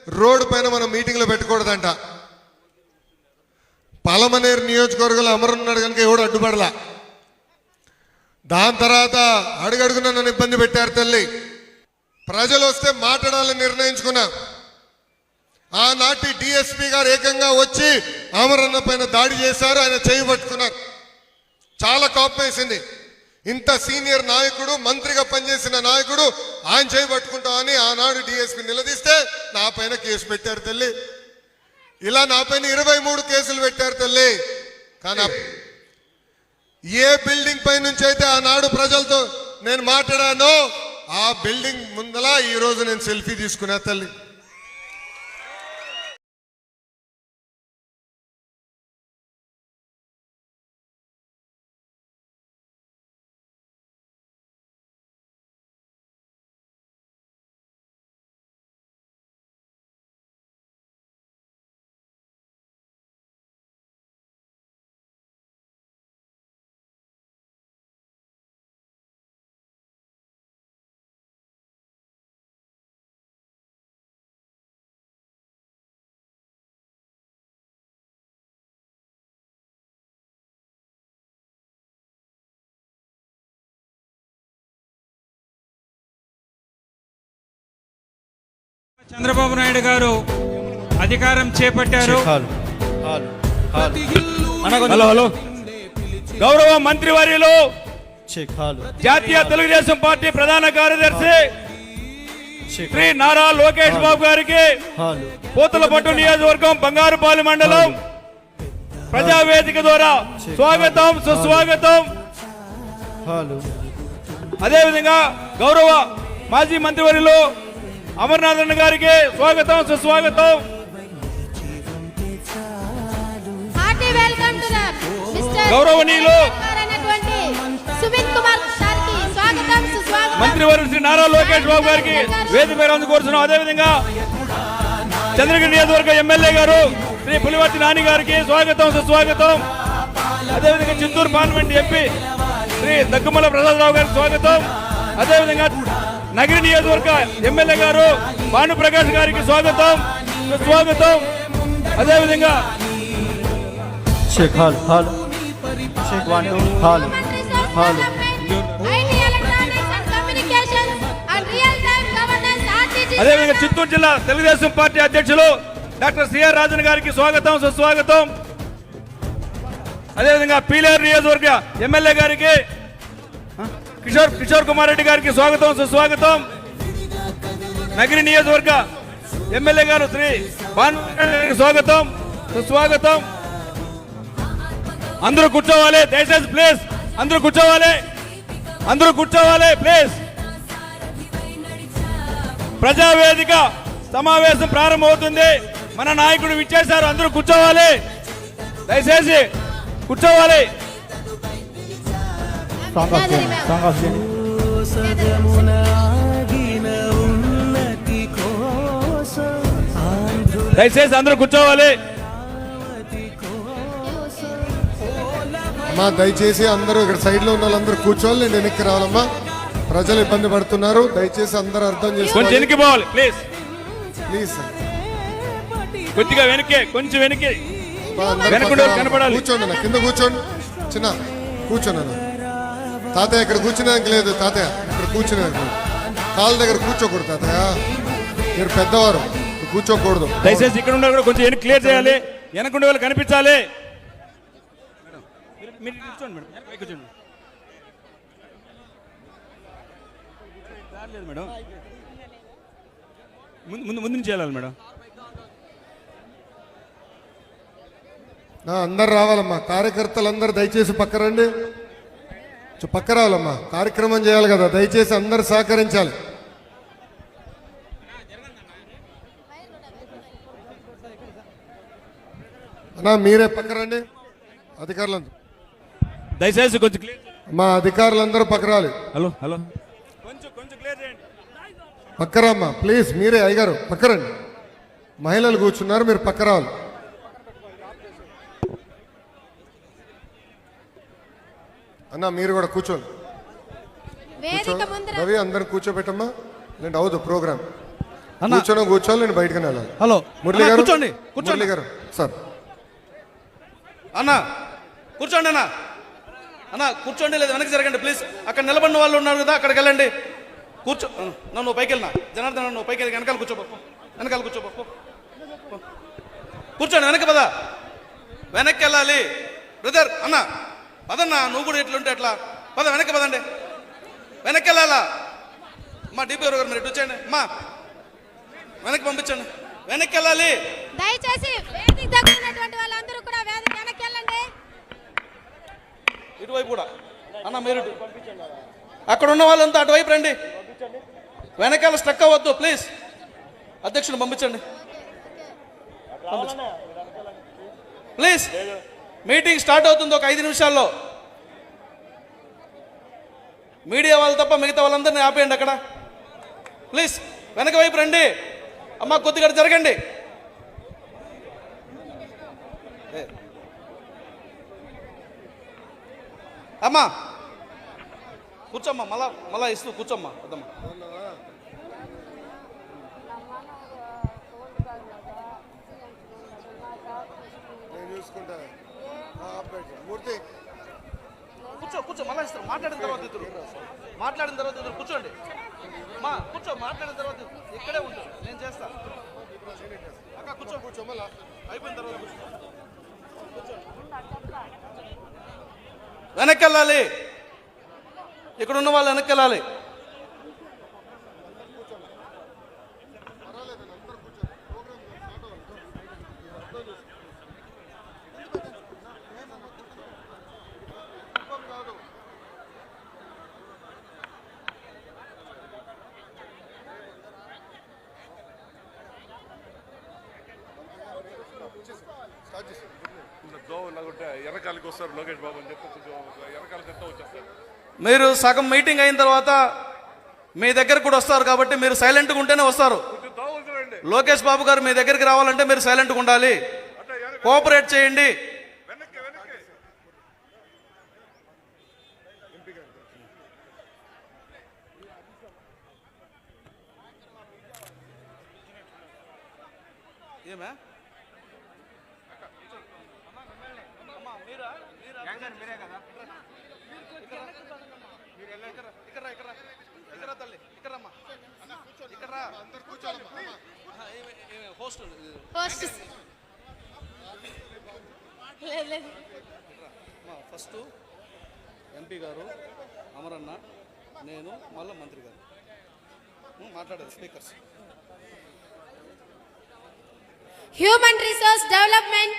Road పైన మనం మీటింగ్లో పెట్టకూడదంట. పలమనేరు నియోజకవర్గంలో అమరున్నాడు కనుక ఎవడు అడ్డుపడలా. దాని తర్వాత అడుగడుగున నన్ను ఇబ్బంది పెట్టారు తల్లి. ప్రజలు వస్తే మాట్లాడాలని నిర్ణయించుకున్నా. ఆనాటి డిఎస్పీ గారు ఏకంగా వచ్చి అమరన్న పైన దాడి చేశారు. ఆయన చేయి పట్టుకున్నారు. చాలా కోపం వేసింది. ఇంత సీనియర్ నాయకుడు, మంత్రిగా పనిచేసిన నాయకుడు ఆయన చేయి పట్టుకుంటామని ఆనాడు డిఎస్పీ నిలదీస్తే నా పైన కేసు పెట్టారు తల్లి. ఇలా నా పైన 23 కేసులు పెట్టారు తల్లి. కానీ ఏ బిల్డింగ్ పై నుంచి అయితే ఆనాడు ప్రజలతో నేను మాట్లాడానో ఆ బిల్డింగ్ ముందల ఈ రోజు నేను సెల్ఫీ తీసుకున్నా తల్లి. చంద్రబాబు నాయుడు గారు అధికారం చేపట్టారు. హలో గౌరవ మంత్రివర్యులు, జాతీయ తెలుగుదేశం పార్టీ ప్రధాన కార్యదర్శి శ్రీ నారా లోకేష్ బాబు గారికి పూతలపట్టు నియోజకవర్గం బంగారుపాలెం మండలం ప్రజావేదిక ద్వారా స్వాగతం, సుస్వాగతం. అదేవిధంగా గౌరవ మాజీ మంత్రివర్యులు అమర్నాథన్ గారికి స్వాగతం, సుస్వాగతం. గౌరవనీయులు మంత్రివర్యులు శ్రీ నారా లోకేష్ బాబు గారికి వేదిక మీద అందుకోరుతున్నాం. అదేవిధంగా చంద్రగిరి నియోజకవర్గ ఎమ్మెల్యే గారు శ్రీ పులివర్తి నాని గారికి స్వాగతం, సుస్వాగతం. అదేవిధంగా చిత్తూరు పార్లమెంట్ ఎంపీ శ్రీ దగ్గుమల ప్రసాదరావు గారికి స్వాగతం. అదేవిధంగా నగరి నియోజకవర్గ ఎమ్మెల్యే గారు భానుప్రకాష్ గారికి స్వాగతం, స్వాగతం. అదేవిధంగా అదేవిధంగా చిత్తూరు జిల్లా తెలుగుదేశం పార్టీ అధ్యక్షులు డాక్టర్ సిఆర్ రాజన్ గారికి స్వాగతం, సుస్వాగతం. అదేవిధంగా పీలేరు నియోజకవర్గ ఎమ్మెల్యే గారికి కిషోర్ కుమార్ రెడ్డి గారికి స్వాగతం, సుస్వాగతం. నగరి నియోజకవర్గ ఎమ్మెల్యే గారు శ్రీ భాను స్వాగతం, సుస్వాగతం. అందరూ కూర్చోవాలి దయచేసి ప్లీజ్. అందరూ కూర్చోవాలి, అందరూ కూర్చోవాలి ప్లీజ్. ప్రజావేదిక సమావేశం ప్రారంభమవుతుంది. మన నాయకుడు విచ్చేశారు. అందరూ కూర్చోవాలి, దయచేసి కూర్చోవాలి. దయచేసి అందరూ కూర్చోవాలి. అమ్మా దయచేసి అందరూ ఇక్కడ సైడ్ లో ఉన్న వాళ్ళందరూ కూర్చోవాలి. నేను వెనక్కి రావాలమ్మా. ప్రజలు ఇబ్బంది పడుతున్నారు. దయచేసి అందరూ అర్థం చేసుకోవాలి. కొంచెం వెనక్కి పోవాలి ప్లీజ్. ప్లీజ్ కొద్దిగా వెనక్కి, కొంచెం వెనక్కి కనపడాలి. కూర్చోండి అన్న, కింద కూర్చోండి. చిన్న కూర్చోండి అన్న. తాతయ్య ఇక్కడ కూర్చునేదానికి లేదు. తాతయ్య ఇక్కడ కూర్చునేదానికి కాళ్ళ దగ్గర కూర్చోకూడదు. తాతయ్య మీరు పెద్దవారు, కూర్చోకూడదు. దయచేసి ఇక్కడ ఉండే కూడా కొంచెం వెనక్కి క్లియర్ చేయాలి. వెనకుండే వాళ్ళు కనిపించాలి. మీరు కూర్చోండి మేడం, కూర్చోండి. లేదు మేడం, ముందు నుంచి వెళ్ళాలి మేడం. అందరు రావాలమ్మా. కార్యకర్తలు అందరు దయచేసి పక్క రండి. పక్క రావాలమ్మా. కార్యక్రమం చేయాలి కదా, దయచేసి అందరు సహకరించాలి. అన్నా మీరే పక్క రండి. అధికారులందరూ దయచేసి కొంచెం మా అధికారులందరూ పక్క రావాలి. హలో హలో కొంచెం క్లియర్ చేయండి. పక్కరమ్మా ప్లీజ్. మీరే అయ్యగారు పక్క రండి. మహిళలు కూర్చున్నారు, మీరు పక్క రావాలి. అన్న మీరు కూడా కూర్చోండి. రవి అందరు కూర్చోబెట్టమ్మా. లేదంటే అవదు ప్రోగ్రామ్. అన్న. కూర్చోవాలి, నేను బయటకు వెళ్ళాలి. హలో మురళి అన్న, గారు కూర్చోండి మురళి గారు సార్ అన్న కూర్చోండి అన్న. అన్న కూర్చోండి, లేదు వెనక్కి జరగండి ప్లీజ్. అక్కడ నిలబడిన వాళ్ళు ఉన్నారు కదా, అక్కడికి వెళ్ళండి. కూర్చో. నువ్వు పైకి వెళ్ళినా జనార్దన్, నువ్వు పైకి వెళ్ళి వెనకాల కూర్చోబో, వెనకాల కూర్చోబో. కూర్చోండి, వెనక్కి పద, వెనక్కి వెళ్ళాలి బ్రదర్. అన్న పదన్నా, నువ్వు కూడా ఎట్లుంటే ఎట్లా, పద వెనక్కి పదండి, వెనక్కి వెళ్ళాలా. మా డిపి గారు మీరు ఇటు వచ్చేయండి, అమ్మా వెనక్కి పంపించండి, వెనక్కి వెళ్ళాలి. దయచేసి వేదిక దగ్గర ఉన్నటువంటి వాళ్ళందరూ కూడా వేదిక వెనక్కి వెళ్ళండి. ఇటువైపు కూడా అన్న, మీరు అక్కడ ఉన్న వాళ్ళంతా అటువైపు రండి, వెనకాల స్టక్ అవ్వద్దు ప్లీజ్. అధ్యక్షుని పంపించండి ప్లీజ్. మీటింగ్ స్టార్ట్ అవుతుంది ఒక 5 నిమిషాల్లో. మీడియా వాళ్ళు తప్ప మిగతా వాళ్ళందరినీ ఆపేయండి అక్కడ ప్లీజ్. వెనక వైపు రండి అమ్మ, కొద్దిగా జరగండి. అమ్మా కూర్చోమ్మా, మళ్ళా ఇస్తూ కూర్చోమ్మా. వద్దమ్మా. కూర్చో, మళ్ళా ఇస్తారు. మాట్లాడిన తర్వాత ఇద్దరు కూర్చోండి. మా కూర్చో, మాట్లాడిన తర్వాత ఇక్కడే ఉంటుంది, నేను చేస్తా. అక్క కూర్చో, మళ్ళా అయిపోయిన తర్వాత వెనక్కి వెళ్ళాలి. ఇక్కడ ఉన్న వాళ్ళు వెనక్కి వెళ్ళాలి. ఎర్రకాలకి వస్తారు లోకేష్ బాబు అని చెప్పి ఎర్రకాలకంతా వచ్చేస్తారు. మీరు సగం మీటింగ్ అయిన తర్వాత మీ దగ్గరకు కూడా వస్తారు కాబట్టి మీరు సైలెంట్గా ఉంటేనే వస్తారు. లోకేష్ బాబు గారు మీ దగ్గరికి రావాలంటే మీరు సైలెంట్గా ఉండాలి, కోఆపరేట్ చేయండి. ఏమే ఫస్ట్ ఎంపీ గారు, అమరన్న, నేను, మళ్ళీ మంత్రి గారు మాట్లాడేది. Speakers. Human resource development,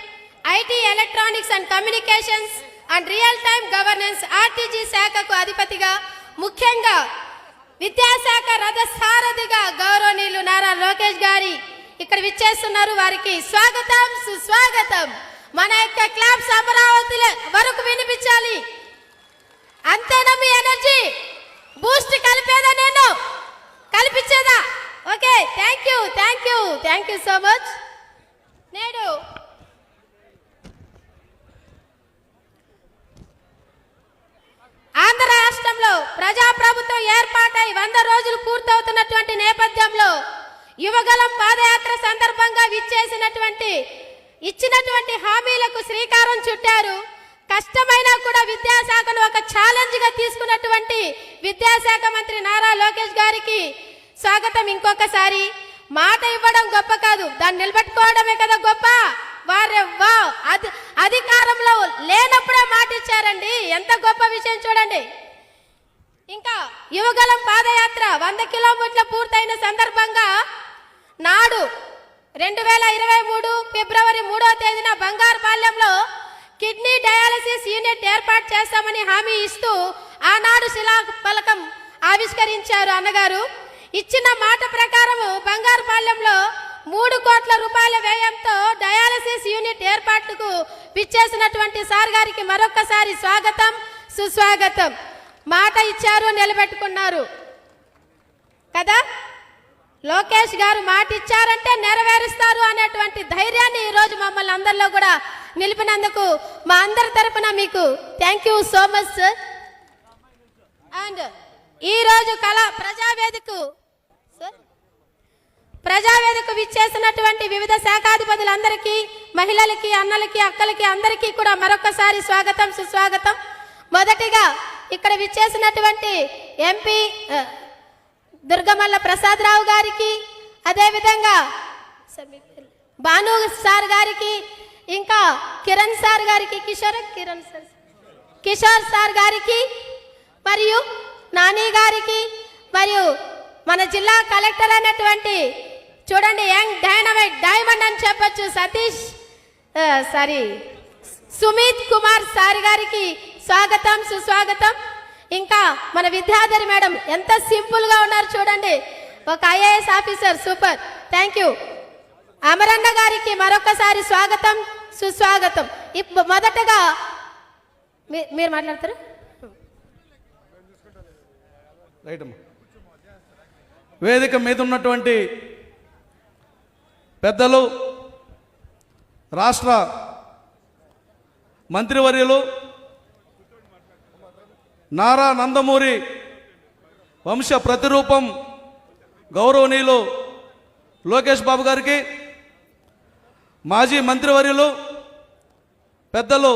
IT, electronics and communications and real time governance RTG శాఖకు అధిపతిగా, ముఖ్యంగా విద్యాశాఖ రథసారథిగా గౌరవనీయులు నారా లోకేష్ గారి ఇక్కడ విచ్చేస్తున్నారు. వారికి స్వాగతం, సుస్వాగతం. మన యొక్క క్లాప్స్ అమరావతి వరకు వినిపించాలి. అంతేనా మీ ఎనర్జీ బూస్ట్ కలిపేదా, నేను కల్పించేదా? Okay, thank you so much. నేడు ఆంధ్ర రాష్ట్రంలో ప్రజాప్రభుత్వం ఏర్పాటై 100 రోజులు పూర్తవుతున్నటువంటి నేపథ్యంలో యువగలం పాదయాత్ర సందర్భంగా ఇచ్చినటువంటి హామీలకు శ్రీకారం చుట్టారు. కష్టమైనా కూడా విద్యాశాఖను ఒక ఛాలెంజ్ గా తీసుకున్నటువంటి విద్యాశాఖ మంత్రి నారా లోకేష్ గారికి స్వాగతం. ఇంకొకసారి మాట ఇవ్వడం గొప్ప కాదు, దాన్ని నిలబెట్టుకోవడమే కదా గొప్ప. అధికారంలో లేనప్పుడే మాట ఇచ్చారండి, ఎంత గొప్ప విషయం చూడండి. ఇంకా యువగలం పాదయాత్ర 100 కిలోమీటర్ల పూర్తయిన సందర్భంగా నాడు 2023 ఫిబ్రవరి 3వ తేదీన బంగారుపాలెంలో కిడ్నీ డయాలసిస్ యూనిట్ ఏర్పాటు చేస్తామని హామీ ఇస్తూ ఆనాడు శిలాఫలకం ఆవిష్కరించారు అన్నగారు. ఇచ్చిన మాట ప్రకారం బంగారుపాలెంలో 3 కోట్ల రూపాయల వ్యయంతో డయాలసిస్ యూనిట్ ఏర్పాటుకు విచ్చేసినటువంటి సార్ గారికి మరొకసారి స్వాగతం, సుస్వాగతం. మాట ఇచ్చారు, నిలబెట్టుకున్నారు కదా. లోకేష్ గారు మాట ఇచ్చారంటే నెరవేరుస్తారు అనేటువంటి ధైర్యాన్ని ఈరోజు మమ్మల్ని అందరిలో కూడా నిలిపినందుకు మా అందరి తరపున మీకు thank you so much sir. And ఈరోజు ప్రజావేదిక ప్రజావేదిక విచ్చేసినటువంటి వివిధ శాఖాధిపతులందరికీ, మహిళలకి, అన్నలకి, అక్కలకి అందరికీ కూడా మరొకసారి స్వాగతం, సుస్వాగతం. మొదటిగా ఇక్కడ విచ్చేసినటువంటి ఎంపీ దుర్గమల్ల ప్రసాదరావు గారికి, అదేవిధంగా భాను సార్ గారికి, ఇంకా కిరణ్ సార్ గారికి, కిషోర్ సార్ గారికి, మరియు నాని గారికి, మరియు మన జిల్లా కలెక్టర్ అయినటువంటి చూడండి యంగ్ డైనమైట్ డైమండ్ అని చెప్పొచ్చు సుమిత్ కుమార్ సార్ గారికి స్వాగతం, సుస్వాగతం. ఇంకా మన విద్యాధరి మేడం ఎంత సింపుల్ గా ఉన్నారు చూడండి, ఒక IAS officer, super, thank you. Amaranna గారికి మరొకసారి స్వాగతం, సుస్వాగతం. మొదటగా మీరు మాట్లాడతారు. రైట్ అమ్మా. వేదిక మీద ఉన్నటువంటి పెద్దలు, రాష్ట్ర మంత్రివర్యులు నారా నందమూరి వంశ ప్రతిరూపం గౌరవనీయులు లోకేష్ బాబు గారికి, మాజీ మంత్రివర్యులు పెద్దలు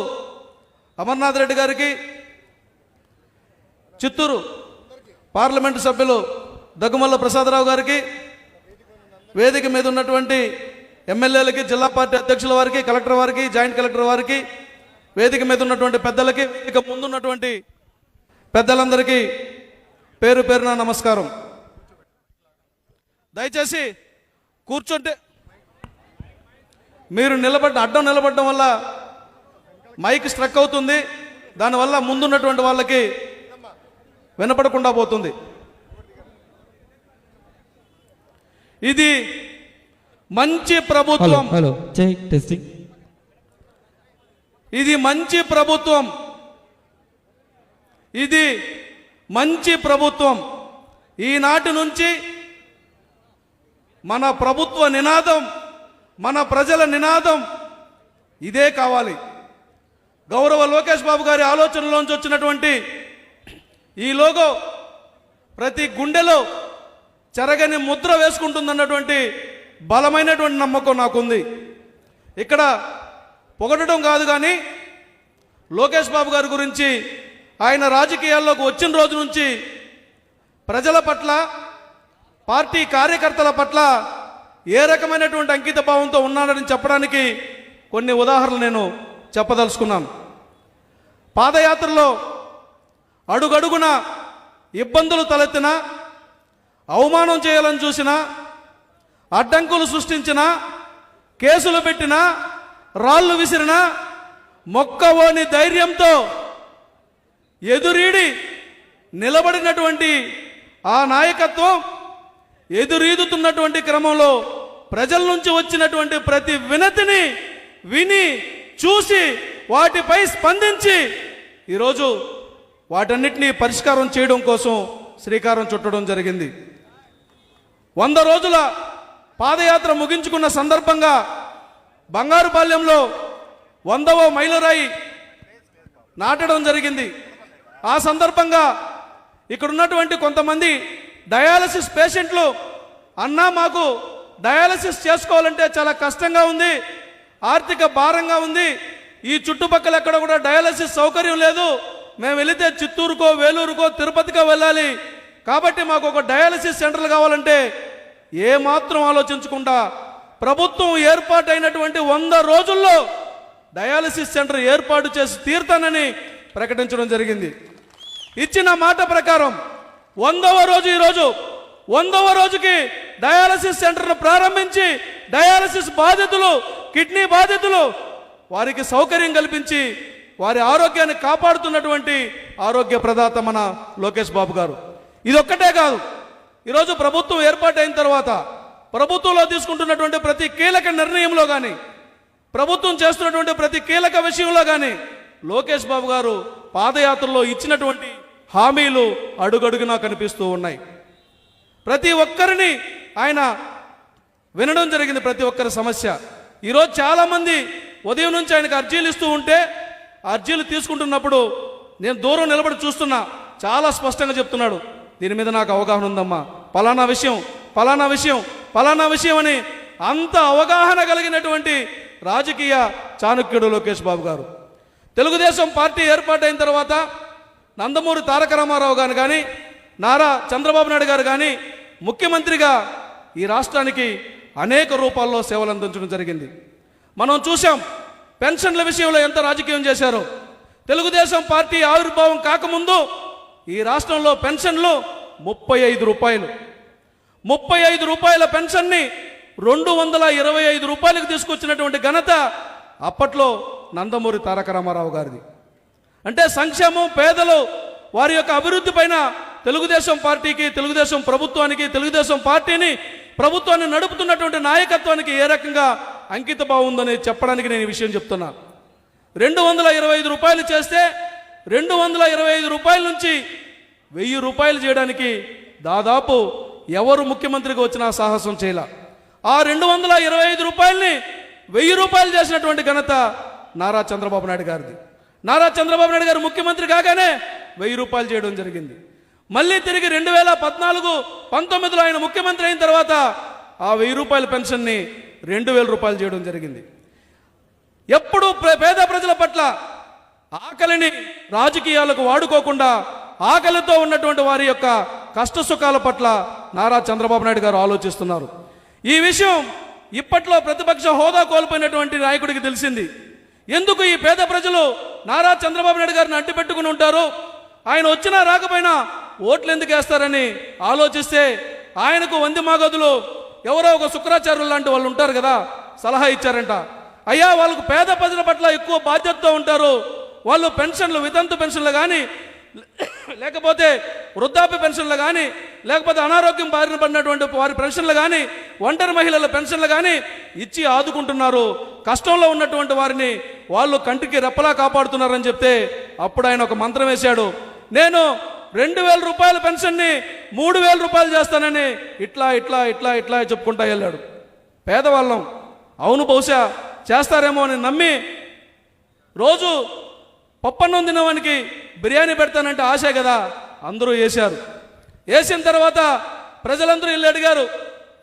అమర్నాథ్ రెడ్డి గారికి, చిత్తూరు పార్లమెంటు సభ్యులు దగ్గుమల్ల ప్రసాదరావు గారికి, వేదిక మీద ఉన్నటువంటి ఎమ్మెల్యేలకి, జిల్లా పార్టీ అధ్యక్షుల వారికి, కలెక్టర్ వారికి, జాయింట్ కలెక్టర్ వారికి, వేదిక మీద ఉన్నటువంటి పెద్దలకి, వేదిక ముందున్నటువంటి పెద్దలందరికీ పేరు పేరున నమస్కారం. దయచేసి కూర్చుంటే, మీరు అడ్డం నిలబడడం వల్ల మైక్ స్ట్రక్ అవుతుంది, దానివల్ల ముందున్నటువంటి వాళ్ళకి వినపడకుండా పోతుంది. ఇది మంచి ప్రభుత్వం. Hello check testing. ఇది మంచి ప్రభుత్వం. ఇది మంచి ప్రభుత్వం. ఈనాటి నుంచి మన ప్రభుత్వ నినాదం, మన ప్రజల నినాదం ఇదే కావాలి. గౌరవ లోకేష్ బాబు గారి ఆలోచనలోంచి వచ్చినటువంటి ఈ లోగో ప్రతి గుండెలో చెరగని ముద్ర వేసుకుంటుందన్నటువంటి బలమైనటువంటి నమ్మకం నాకుంది. ఇక్కడ పొగడటం కాదు, కానీ లోకేష్ బాబు గారి గురించి ఆయన రాజకీయాల్లోకి వచ్చిన రోజు నుంచి ప్రజల పట్ల, పార్టీ కార్యకర్తల పట్ల ఏ రకమైనటువంటి అంకిత భావంతో ఉన్నాడని చెప్పడానికి కొన్ని ఉదాహరణలు నేను చెప్పదలుచుకున్నాను. పాదయాత్రలో అడుగడుగున ఇబ్బందులు తలెత్తినా, అవమానం చేయాలని చూసినా, అడ్డంకులు సృష్టించినా, కేసులు పెట్టినా, రాళ్ళు విసిరినా మొక్కవోని ధైర్యంతో ఎదురీడి నిలబడినటువంటి ఆ నాయకత్వం, ఎదురీదుతున్నటువంటి క్రమంలో ప్రజల నుంచి వచ్చినటువంటి ప్రతి వినతిని విని, చూసి, వాటిపై స్పందించి ఈరోజు వాటన్నిటినీ పరిష్కారం చేయడం కోసం శ్రీకారం చుట్టడం జరిగింది. 100 రోజుల పాదయాత్ర ముగించుకున్న సందర్భంగా బంగారుపాలెంలో 100వ మైలురాయి నాటడం జరిగింది. ఆ సందర్భంగా ఇక్కడ ఉన్నటువంటి కొంతమంది డయాలసిస్ పేషెంట్లు, అన్నా మాకు డయాలసిస్ చేసుకోవాలంటే చాలా కష్టంగా ఉంది, ఆర్థిక భారంగా ఉంది, ఈ చుట్టుపక్కల ఎక్కడ కూడా డయాలసిస్ సౌకర్యం లేదు, మేము వెళితే చిత్తూరుకో, వేలూరుకో, తిరుపతికో వెళ్ళాలి, కాబట్టి మాకు ఒక డయాలసిస్ సెంటర్లు కావాలంటే ఏమాత్రం ఆలోచించకుండా ప్రభుత్వం ఏర్పాటైనటువంటి 100 రోజుల్లో డయాలసిస్ సెంటర్ ఏర్పాటు చేసి తీరుతానని ప్రకటించడం జరిగింది. ఇచ్చిన మాట ప్రకారం 100వ రోజు ఈరోజు, 100వ రోజుకి డయాలసిస్ సెంటర్ను ప్రారంభించి డయాలసిస్ బాధితులు, కిడ్నీ బాధితులు వారికి సౌకర్యం కల్పించి వారి ఆరోగ్యాన్ని కాపాడుతున్నటువంటి ఆరోగ్య ప్రదాత మన లోకేష్ బాబు గారు. ఇదొక్కటే కాదు, ఈరోజు ప్రభుత్వం ఏర్పాటైన తర్వాత ప్రభుత్వంలో తీసుకుంటున్నటువంటి ప్రతి కీలక నిర్ణయంలో కానీ, ప్రభుత్వం చేస్తున్నటువంటి ప్రతి కీలక విషయంలో కానీ లోకేష్ బాబు గారు పాదయాత్రలో ఇచ్చినటువంటి హామీలు అడుగడుగునా కనిపిస్తూ ఉన్నాయి. ప్రతి ఒక్కరిని ఆయన వినడం జరిగింది, ప్రతి ఒక్కరి సమస్య. ఈరోజు చాలామంది ఉదయం నుంచి ఆయనకు అర్జీలు ఇస్తూ ఉంటే, అర్జీలు తీసుకుంటున్నప్పుడు నేను దూరం నిలబడి చూస్తున్నా, చాలా స్పష్టంగా చెప్తున్నాడు, దీని మీద నాకు అవగాహన ఉందమ్మా, పలానా విషయం ఫలానా విషయం అని అంత అవగాహన కలిగినటువంటి రాజకీయ చాణక్యుడు లోకేష్ బాబు గారు. తెలుగుదేశం పార్టీ ఏర్పాటైన తర్వాత నందమూరి తారక రామారావు గారు కానీ నారా చంద్రబాబు నాయుడు గారు కానీ ముఖ్యమంత్రిగా ఈ రాష్ట్రానికి అనేక రూపాల్లో సేవలు అందించడం జరిగింది. మనం చూసాం పెన్షన్ల విషయంలో ఎంత రాజకీయం చేశారో. తెలుగుదేశం పార్టీ ఆవిర్భావం కాకముందు ఈ రాష్ట్రంలో పెన్షన్లు 35 రూపాయలు. 35 రూపాయల పెన్షన్ని 225 రూపాయలకు తీసుకొచ్చినటువంటి ఘనత అప్పట్లో నందమూరి తారక రామారావు గారిది. అంటే సంక్షేమం, పేదలు, వారి యొక్క అభివృద్ధి పైన తెలుగుదేశం పార్టీకి, తెలుగుదేశం ప్రభుత్వానికి, తెలుగుదేశం పార్టీని, ప్రభుత్వాన్ని నడుపుతున్నటువంటి నాయకత్వానికి ఏ రకంగా అంకిత భావం ఉందని చెప్పడానికి నేను ఈ విషయం చెప్తున్నా. 225 రూపాయలు చేస్తే 225 రూపాయల నుంచి 1000 రూపాయలు చేయడానికి దాదాపు ఎవరు ముఖ్యమంత్రిగా వచ్చినా సాహసం చేయాల. ఆ 225 రూపాయలని 1000 రూపాయలు చేసినటువంటి ఘనత నారా చంద్రబాబు నాయుడు గారిది. నారా చంద్రబాబు నాయుడు గారు ముఖ్యమంత్రి కాగానే 1000 రూపాయలు చేయడం జరిగింది. మళ్ళీ తిరిగి 2014-19లో ఆయన ముఖ్యమంత్రి అయిన తర్వాత ఆ 1000 రూపాయల పెన్షన్ని 2000 రూపాయలు చేయడం జరిగింది. ఎప్పుడు పేద ప్రజల పట్ల ఆకలిని రాజకీయాలకు వాడుకోకుండా ఆకలితో ఉన్నటువంటి వారి యొక్క కష్ట సుఖాల పట్ల నారా చంద్రబాబు నాయుడు గారు ఆలోచిస్తున్నారు. ఈ విషయం ఇప్పట్లో ప్రతిపక్ష హోదా కోల్పోయినటువంటి నాయకుడికి తెలిసింది. ఎందుకు ఈ పేద ప్రజలు నారా చంద్రబాబు నాయుడు గారిని అడ్డుపెట్టుకుని ఉంటారు, ఆయన వచ్చినా రాకపోయినా ఓట్లు ఎందుకు వేస్తారని ఆలోచిస్తే ఆయనకు వంది మాగదులు ఎవరో ఒక శుక్రాచార్యులు లాంటి వాళ్ళు ఉంటారు కదా, సలహా ఇచ్చారంట. అయ్యా, వాళ్ళకు పేద ప్రజల పట్ల ఎక్కువ బాధ్యతతో ఉంటారు, వాళ్ళు పెన్షన్లు, వితంతు పెన్షన్లు కానీ, లేకపోతే వృద్ధాప్య పెన్షన్లు కానీ, లేకపోతే అనారోగ్యం బారిన పడినటువంటి వారి పెన్షన్లు కానీ, ఒంటరి మహిళల పెన్షన్లు కానీ ఇచ్చి ఆదుకుంటున్నారు. కష్టంలో ఉన్నటువంటి వారిని వాళ్ళు కంటికి రెప్పలా కాపాడుతున్నారని చెప్తే అప్పుడు ఆయన ఒక మంత్రం వేశాడు. నేను 2000 రూపాయల పెన్షన్ని 3000 రూపాయలు చేస్తానని ఇట్లా ఇట్లా ఇట్లా ఇట్లా చెప్పుకుంటా వెళ్ళాడు. పేదవాళ్ళం, అవును బహుశా చేస్తారేమో అని నమ్మి రోజు పప్పన్నం తినవానికి బిర్యానీ పెడతానంటే ఆశే కదా, అందరూ వేశారు. వేసిన తర్వాత ప్రజలందరూ ఇల్లు అడిగారు,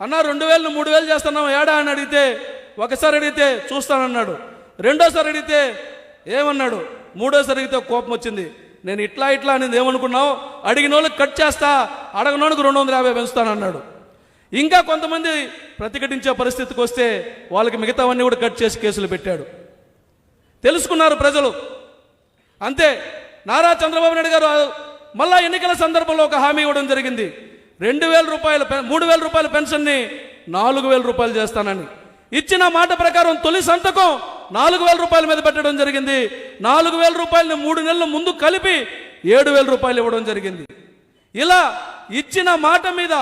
అన్నా 2000 3000 చేస్తున్నాం ఏడా అని అడిగితే, ఒకసారి అడిగితే చూస్తానన్నాడు, రెండోసారి అడిగితే ఏమన్నాడు, మూడోసారి అడిగితే కోపం వచ్చింది. నేను ఇట్లా ఇట్లా అనేది ఏమనుకున్నావు, అడిగిన వాళ్ళకి కట్ చేస్తా, అడగనోనికి 250 పెంచుతానన్నాడు. ఇంకా కొంతమంది ప్రతిఘటించే పరిస్థితికి వస్తే వాళ్ళకి మిగతావన్నీ కూడా కట్ చేసి కేసులు పెట్టాడు. తెలుసుకున్నారు ప్రజలు. అంతే, నారా చంద్రబాబు నాయుడు గారు మళ్ళా ఎన్నికల సందర్భంలో ఒక హామీ ఇవ్వడం జరిగింది. 3000 రూపాయల పెన్షన్ని 4000 రూపాయలు చేస్తానని ఇచ్చిన మాట ప్రకారం తొలి సంతకం 4000 రూపాయల మీద పెట్టడం జరిగింది. 4000 రూపాయలని 3 నెలల ముందు కలిపి 7000 రూపాయలు ఇవ్వడం జరిగింది. ఇలా ఇచ్చిన మాట మీద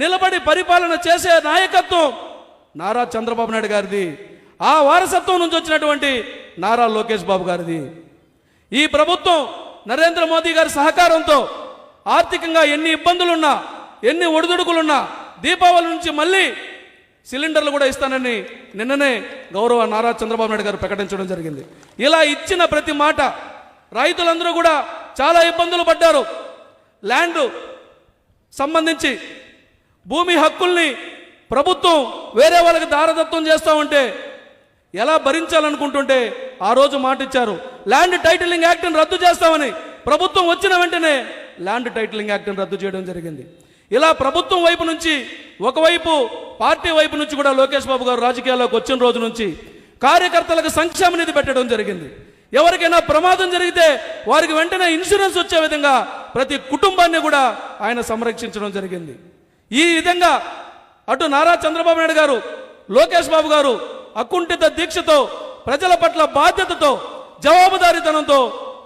నిలబడి పరిపాలన చేసే నాయకత్వం నారా చంద్రబాబు నాయుడు గారిది. ఆ వారసత్వం నుంచి వచ్చినటువంటి నారా లోకేష్ బాబు గారిది. ఈ ప్రభుత్వం నరేంద్ర మోదీ గారి సహకారంతో ఆర్థికంగా ఎన్ని ఇబ్బందులున్నా, ఎన్ని ఒడిదుడుకులున్నా దీపావళి నుంచి మళ్ళీ సిలిండర్లు కూడా ఇస్తానని నిన్ననే గౌరవ నారా చంద్రబాబు నాయుడు గారు ప్రకటించడం జరిగింది. ఇలా ఇచ్చిన ప్రతి మాట రైతులందరూ కూడా చాలా ఇబ్బందులు పడ్డారు. ల్యాండ్ సంబంధించి భూమి హక్కుల్ని ప్రభుత్వం వేరే వాళ్ళకి దారదత్వం చేస్తూ ఉంటే ఎలా భరించాలనుకుంటుంటే ఆ రోజు మాట ఇచ్చారు, ల్యాండ్ టైటిలింగ్ యాక్ట్ని రద్దు చేస్తామని. ప్రభుత్వం వచ్చిన వెంటనే ల్యాండ్ టైటిలింగ్ యాక్ట్ని రద్దు చేయడం జరిగింది. ఇలా ప్రభుత్వం వైపు నుంచి, ఒకవైపు పార్టీ వైపు నుంచి కూడా లోకేష్ బాబు గారు రాజకీయాల్లోకి వచ్చిన రోజు నుంచి కార్యకర్తలకు సంక్షేమ నిధి పెట్టడం జరిగింది. ఎవరికైనా ప్రమాదం జరిగితే వారికి వెంటనే ఇన్సూరెన్స్ వచ్చే విధంగా ప్రతి కుటుంబాన్ని కూడా ఆయన సంరక్షించడం జరిగింది. ఈ విధంగా అటు నారా చంద్రబాబు నాయుడు గారు, లోకేష్ బాబు గారు అకుంఠిత దీక్షతో, ప్రజల పట్ల బాధ్యతతో, జవాబుదారీతనంతో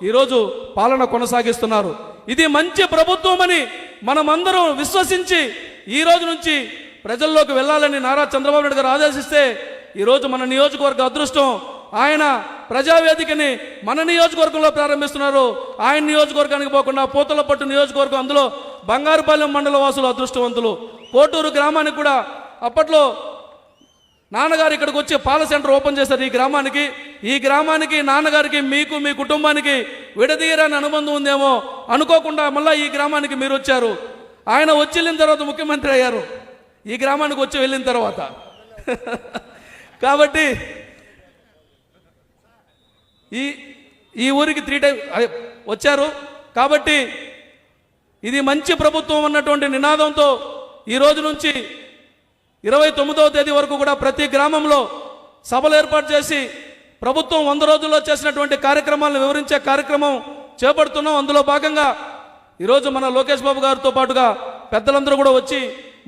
ఈరోజు పాలన కొనసాగిస్తున్నారు. ఇది మంచి ప్రభుత్వం అని మనమందరం విశ్వసించి ఈ రోజు నుంచి ప్రజల్లోకి వెళ్ళాలని నారా చంద్రబాబు నాయుడు గారు ఆదేశిస్తే ఈరోజు మన నియోజకవర్గ అదృష్టం, ఆయన ప్రజావేదికని మన నియోజకవర్గంలో ప్రారంభిస్తున్నారు. ఆయన నియోజకవర్గానికి పోకుండా పూతలపట్టు నియోజకవర్గం, అందులో బంగారుపాలెం మండల వాసులు అదృష్టవంతులు. కోటూరు గ్రామానికి కూడా అప్పట్లో నాన్నగారు ఇక్కడికి వచ్చి పాల సెంటర్ ఓపెన్ చేశారు ఈ గ్రామానికి నాన్నగారికి, మీకు, మీ కుటుంబానికి విడదీయరాని అనుబంధం ఉందేమో అనుకోకుండా మళ్ళీ ఈ గ్రామానికి మీరు వచ్చారు. ఆయన వచ్చి వెళ్ళిన తర్వాత ముఖ్యమంత్రి అయ్యారు. ఈ గ్రామానికి వచ్చి వెళ్ళిన తర్వాత. కాబట్టి ఈ ఊరికి 3 టైమ్స్ వచ్చారు. కాబట్టి ఇది మంచి ప్రభుత్వం అన్నటువంటి నినాదంతో ఈ రోజు నుంచి 29వ తేదీ వరకు కూడా ప్రతి గ్రామంలో సభలు ఏర్పాటు చేసి ప్రభుత్వం 100 రోజుల్లో చేసినటువంటి కార్యక్రమాలను వివరించే కార్యక్రమం చేపడుతున్నాం. అందులో భాగంగా ఈరోజు మన లోకేష్ బాబు గారితో పాటుగా పెద్దలందరూ కూడా వచ్చి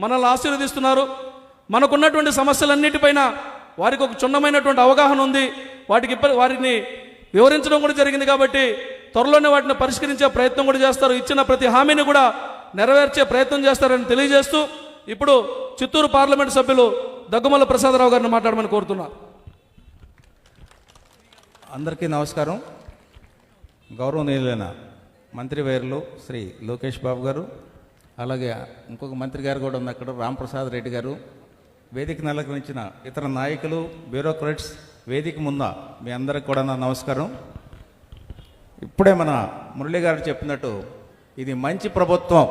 మనల్ని ఆశీర్వదిస్తున్నారు. మనకున్నటువంటి సమస్యలన్నిటిపైన వారికి ఒక క్షుణ్ణమైనటువంటి అవగాహన ఉంది. వారిని వివరించడం కూడా జరిగింది. కాబట్టి త్వరలోనే వాటిని పరిష్కరించే ప్రయత్నం కూడా చేస్తారు. ఇచ్చిన ప్రతి హామీని కూడా నెరవేర్చే ప్రయత్నం చేస్తారని తెలియజేస్తూ ఇప్పుడు చిత్తూరు పార్లమెంటు సభ్యులు దగ్గుమల్ల ప్రసాదరావు గారిని మాట్లాడమని కోరుతున్నారు. అందరికీ నమస్కారం. గౌరవనీయులైన మంత్రివర్యులు శ్రీ లోకేష్ బాబు గారు, అలాగే ఇంకొక మంత్రి గారు కూడా ఉన్న అక్కడ రాంప్రసాద్ రెడ్డి గారు, వేదికను అలంకరించిన ఇతర నాయకులు, బ్యూరోక్రాట్స్, వేదిక ముందు మీ అందరికి కూడా నా నమస్కారం. ఇప్పుడే మన మురళి గారు చెప్పినట్టు ఇది మంచి ప్రభుత్వం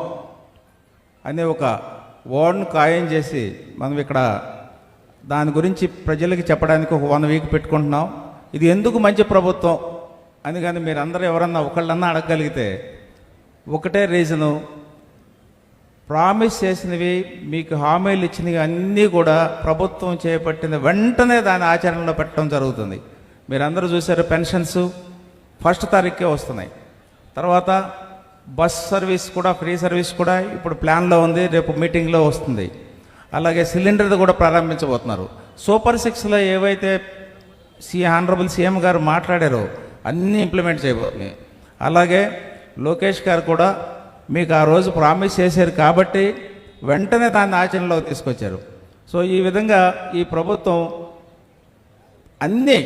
అనే ఒక వర్డ్ను ఖాయం చేసి మనం ఇక్కడ దాని గురించి ప్రజలకి చెప్పడానికి ఒక 1 వీక్ పెట్టుకుంటున్నాం. ఇది ఎందుకు మంచి ప్రభుత్వం అని కానీ మీరు అందరూ ఎవరన్నా ఒకళ్ళన్నా అడగగలిగితే ఒకటే రీజను, ప్రామిస్ చేసినవి, మీకు హామీలు ఇచ్చినవి అన్నీ కూడా ప్రభుత్వం చేపట్టిన వెంటనే దాని ఆచరణలో పెట్టడం జరుగుతుంది. మీరందరూ చూసారు, పెన్షన్స్ 1వ తారీఖుకే వస్తున్నాయి. తర్వాత బస్ సర్వీస్ కూడా, ఫ్రీ సర్వీస్ కూడా ఇప్పుడు ప్లాన్లో ఉంది, రేపు మీటింగ్లో వస్తుంది. అలాగే సిలిండర్ది కూడా ప్రారంభించబోతున్నారు. సూపర్ 6లో ఏవైతే ఆనరబుల్ సీఎం గారు మాట్లాడారో అన్నీ ఇంప్లిమెంట్ చేయబోతున్నాయి. అలాగే లోకేష్ గారు కూడా మీకు ఆ రోజు ప్రామిస్ చేశారు కాబట్టి వెంటనే దాన్ని ఆచరణలోకి తీసుకొచ్చారు. సో ఈ విధంగా ఈ ప్రభుత్వం అన్నీ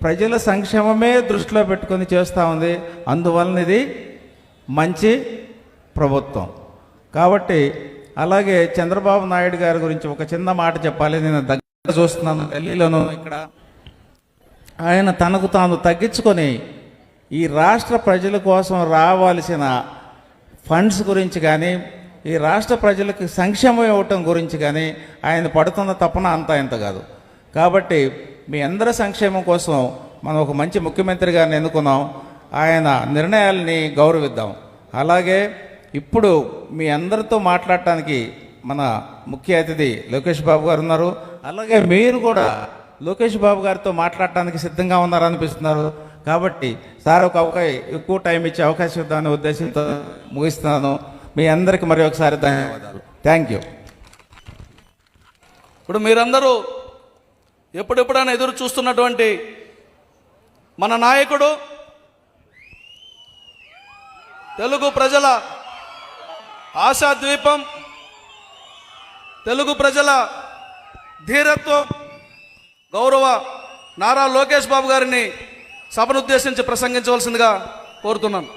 ప్రజల సంక్షేమమే దృష్టిలో పెట్టుకొని చేస్తూ ఉంది. అందువలన ఇది మంచి ప్రభుత్వం. కాబట్టి అలాగే చంద్రబాబు నాయుడు గారి గురించి ఒక చిన్న మాట చెప్పాలి. నేను దగ్గర చూస్తున్నాను, ఢిల్లీలోనూ ఇక్కడ. ఆయన తనకు తాను తగ్గించుకొని ఈ రాష్ట్ర ప్రజల కోసం రావాల్సిన ఫండ్స్ గురించి కానీ, ఈ రాష్ట్ర ప్రజలకు సంక్షేమం ఇవ్వటం గురించి కానీ ఆయన పడుతున్న తపన అంతా ఇంత కాదు. కాబట్టి మీ అందరి సంక్షేమం కోసం మనం ఒక మంచి ముఖ్యమంత్రి గారిని ఎన్నుకున్నాం. ఆయన నిర్ణయాల్ని గౌరవిద్దాం. అలాగే ఇప్పుడు మీ అందరితో మాట్లాడటానికి మన ముఖ్య అతిథి లోకేష్ బాబు గారు ఉన్నారు. అలాగే మీరు కూడా లోకేష్ బాబు గారితో మాట్లాడటానికి సిద్ధంగా ఉన్నారనిపిస్తున్నారు. కాబట్టి సార్ ఎక్కువ టైం ఇచ్చే అవకాశం ఇద్దామనే ఉద్దేశంతో ముగిస్తున్నాను. మీ అందరికీ మరి ఒకసారి ధన్యవాదాలు. Thank you. ఇప్పుడు మీరందరూ ఎప్పుడెప్పుడైనా ఎదురు చూస్తున్నటువంటి మన నాయకుడు, తెలుగు ప్రజల ఆశాద్వీపం, తెలుగు ప్రజల ధీరత్వం, గౌరవ నారా లోకేష్ బాబు గారిని సభను ఉద్దేశించి ప్రసంగించవలసిందిగా కోరుతున్నాను.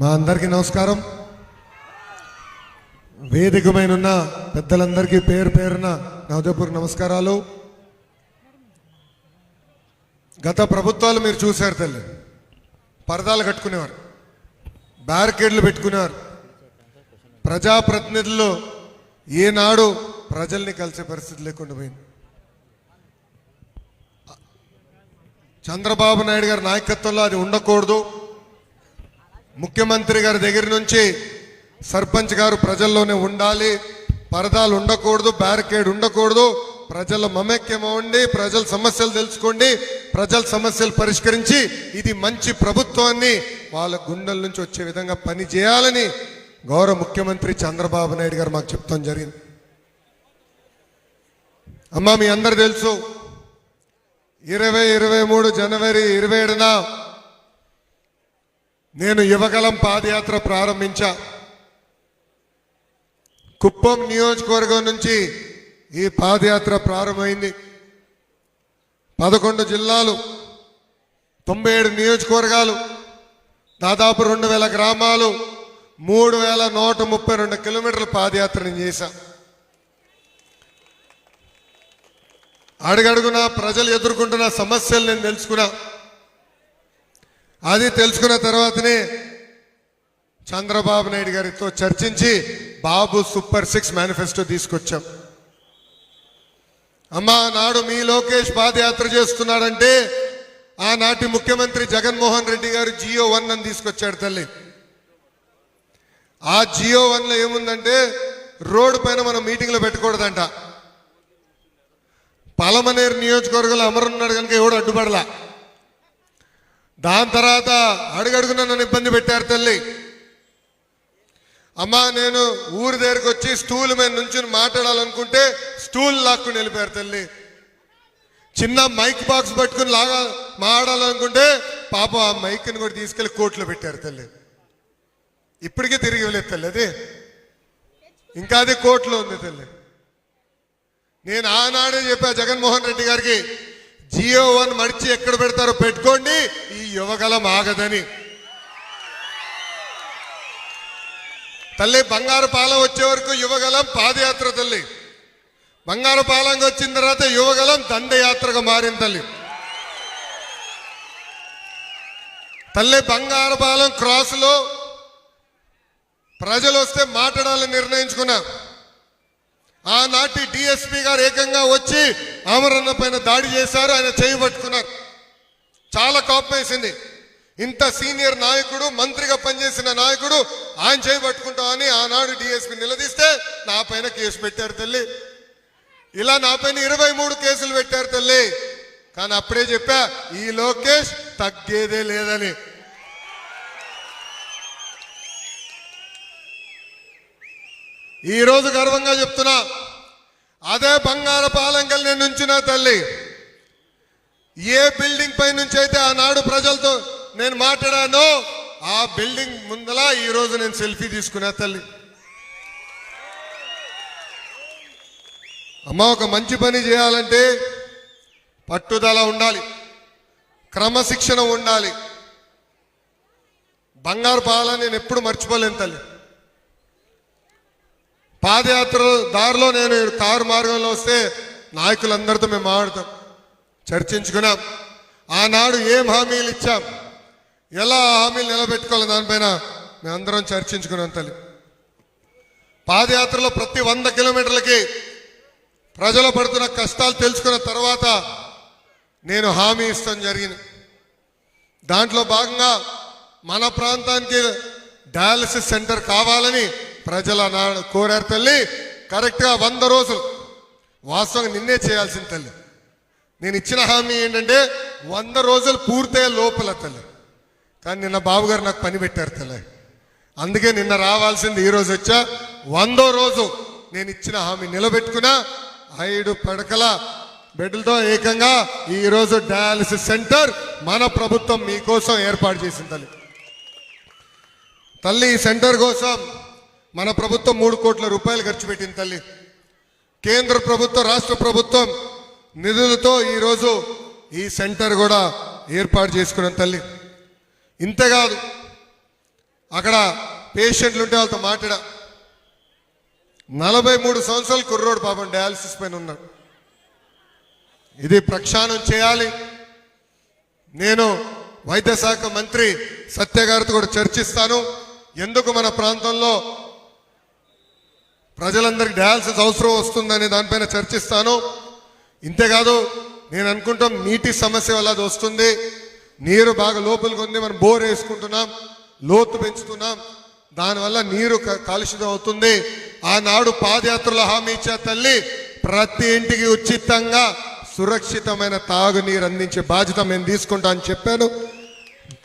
మా అందరికీ నమస్కారం. వేదికమైనున్న పెద్దలందరికీ పేరు పేరున నా హృదయపూర్వక నమస్కారాలు. గత ప్రభుత్వాలు మీరు చూశారు తల్లి, పరదాలు కట్టుకునేవారు, బ్యారికేడ్లు పెట్టుకునేవారు. ప్రజాప్రతినిధులు ఏనాడు ప్రజల్ని కలిసే పరిస్థితి లేకుండా పోయింది. చంద్రబాబు నాయుడు గారి నాయకత్వంలో అది ఉండకూడదు. ముఖ్యమంత్రి గారి దగ్గర నుంచి సర్పంచ్ గారు ప్రజల్లోనే ఉండాలి, పరదాలు ఉండకూడదు, బ్యారికేడ్ ఉండకూడదు. ప్రజల మమేక్యం అవ్వండి, ప్రజల సమస్యలు తెలుసుకోండి, ప్రజల సమస్యలు పరిష్కరించి ఇది మంచి ప్రభుత్వాన్ని వాళ్ళ గుండెల నుంచి వచ్చే విధంగా పని చేయాలని గౌరవ ముఖ్యమంత్రి చంద్రబాబు నాయుడు గారు మాకు చెప్తాం జరిగింది. అమ్మా మీ అందరు తెలుసు, 2023 జనవరి 27న నేను యువగలం పాదయాత్ర ప్రారంభించా. కుప్పం నియోజకవర్గం నుంచి ఈ పాదయాత్ర ప్రారంభమైంది. 11 జిల్లాలు, 97 నియోజకవర్గాలు, దాదాపు 2000 గ్రామాలు, 3132 కిలోమీటర్ల పాదయాత్ర నేను చేశా. అడుగడుగునా ప్రజలు ఎదుర్కొంటున్న సమస్యలు నేను తెలుసుకున్నా. అది తెలుసుకున్న తర్వాతనే చంద్రబాబు నాయుడు గారితో చర్చించి బాబు సూపర్ 6 మేనిఫెస్టో తీసుకొచ్చాం. అమ్మా, నాడు మీ లోకేష్ పాదయాత్ర చేస్తున్నాడంటే ఆనాటి ముఖ్యమంత్రి జగన్మోహన్ రెడ్డి గారు GO1 అని తీసుకొచ్చాడు తల్లి. ఆ GO1లో ఏముందంటే రోడ్డు పైన మనం మీటింగ్లో పెట్టకూడదంట. పలమనేరు నియోజకవర్గంలో అమరున్నాడు కనుక ఎవడు అడ్డుపడలా. దాని తర్వాత అడుగడుగున నన్ను ఇబ్బంది పెట్టారు తల్లి. అమ్మా, నేను ఊరి దగ్గరకు వచ్చి స్టూల్ మీద నుంచి మాట్లాడాలనుకుంటే స్టూల్ లాక్కుని వెళ్ళిపోయారు తల్లి. చిన్న మైక్ బాక్స్ పట్టుకుని మాట్లాడాలనుకుంటే పాప ఆ మైక్ని కూడా తీసుకెళ్లి కోర్టులో పెట్టారు తల్లి. ఇప్పటికీ తిరిగి వెళ్ళేది తల్లి. అది ఇంకా అది కోర్టులో ఉంది తల్లి. నేను ఆనాడే చెప్పా జగన్మోహన్ రెడ్డి గారికి, GO1 మడిచి ఎక్కడ పెడతారో పెట్టుకోండి, ఈ యువగలం ఆగదని. తల్లి, బంగారు పాలెం వచ్చే వరకు యువగలం పాదయాత్ర తల్లి. బంగారు పాలెంకి వచ్చిన తర్వాత యువగలం దండయాత్రగా మారింది తల్లి. తల్లి, బంగారు పాలెం క్రాస్ లో ప్రజలు వస్తే మాట్లాడాలని నిర్ణయించుకున్నా. ఆనాటి DSP గారు ఏకంగా వచ్చి అమరన్న పైన దాడి చేశారు. ఆయన చేయి పట్టుకున్నారు. చాలా కోపం వేసింది. ఇంత సీనియర్ నాయకుడు, మంత్రిగా పనిచేసిన నాయకుడు ఆయన చేయి పట్టుకుంటామని ఆనాడు DSP నిలదీస్తే నా పైన కేసు పెట్టారు తల్లి. ఇలా నా పైన 23 కేసులు పెట్టారు తల్లి. కానీ అప్పుడే చెప్పా, ఈ లోకేష్ తగ్గేదే లేదని. ఈ రోజు గర్వంగా చెప్తున్నా, అదే బంగారు పాలెంకల్ నేను నుంచున్నా తల్లి. ఏ బిల్డింగ్ పై నుంచి అయితే ఆనాడు ప్రజలతో నేను మాట్లాడానో ఆ బిల్డింగ్ ముందల ఈ రోజు నేను సెల్ఫీ తీసుకున్నా తల్లి. అమ్మ, ఒక మంచి పని చేయాలంటే పట్టుదల ఉండాలి, క్రమశిక్షణ ఉండాలి. బంగారు పాలెం నేను ఎప్పుడు మర్చిపోలేను తల్లి. పాదయాత్ర దారిలో నేను కారు మార్గంలో వస్తే నాయకులందరితో మేము మాట్లాడతాం, చర్చించుకున్నాం. ఆనాడు ఏం హామీలు ఇచ్చాం, ఎలా హామీలు నిలబెట్టుకోవాలి దానిపైన మేమందరం చర్చించుకున్నాం తల్లి. పాదయాత్రలో ప్రతి 100 కిలోమీటర్లకి ప్రజలు పడుతున్న కష్టాలు తెలుసుకున్న తర్వాత నేను హామీ ఇస్తాం జరిగింది. దాంట్లో భాగంగా మన ప్రాంతానికి డయాలసిస్ సెంటర్ కావాలని ప్రజల కోరారు తల్లి. కరెక్ట్గా 100 రోజులు, వాస్తవంగా నిన్నే చేయాల్సిన తల్లి. నేను ఇచ్చిన హామీ ఏంటంటే 100 రోజులు పూర్తయ్యే లోపల తల్లి. కానీ నిన్న బాబు గారు నాకు పని పెట్టారు తల్లి. అందుకే నిన్న రావాల్సింది ఈ రోజు వచ్చా. 100వ రోజు నేను ఇచ్చిన హామీ నిలబెట్టుకున్నా. 5 పడకల బెడ్లతో ఏకంగా ఈ రోజు డయాలసిస్ సెంటర్ మన ప్రభుత్వం మీకోసం ఏర్పాటు చేసింది తల్లి. తల్లి, ఈ సెంటర్ కోసం మన ప్రభుత్వం 3 కోట్ల రూపాయలు ఖర్చు పెట్టింది తల్లి. కేంద్ర ప్రభుత్వం, రాష్ట్ర ప్రభుత్వం నిధులతో ఈరోజు ఈ సెంటర్ కూడా ఏర్పాటు చేసుకున్నాం తల్లి. ఇంతేకాదు, అక్కడ పేషెంట్లు ఉంటే వాళ్ళతో మాట్లాడా. 43 సంవత్సరాల కుర్రోడు పాపం డయాలసిస్ పైన ఉన్నాడు. ఇది ప్రక్షాళన చేయాలి. నేను వైద్య శాఖ మంత్రి సత్య గారితో కూడా చర్చిస్తాను. ఎందుకు మన ప్రాంతంలో ప్రజలందరికీ డయాలసిస్ అవసరం వస్తుందనే దానిపైన చర్చిస్తాను. ఇంతేకాదు, నేను అనుకుంటాం నీటి సమస్య వల్ల అది వస్తుంది. నీరు బాగా లోపలికి ఉంది, మనం బోర్ వేసుకుంటున్నాం, లోతు పెంచుతున్నాం, దానివల్ల నీరు కాలుష్యం అవుతుంది. ఆనాడు పాదయాత్రలో హామీ ఇచ్చే తల్లి, ప్రతి ఇంటికి ఉచితంగా సురక్షితమైన తాగునీరు అందించే బాధ్యత మేము తీసుకుంటా అని చెప్పాను.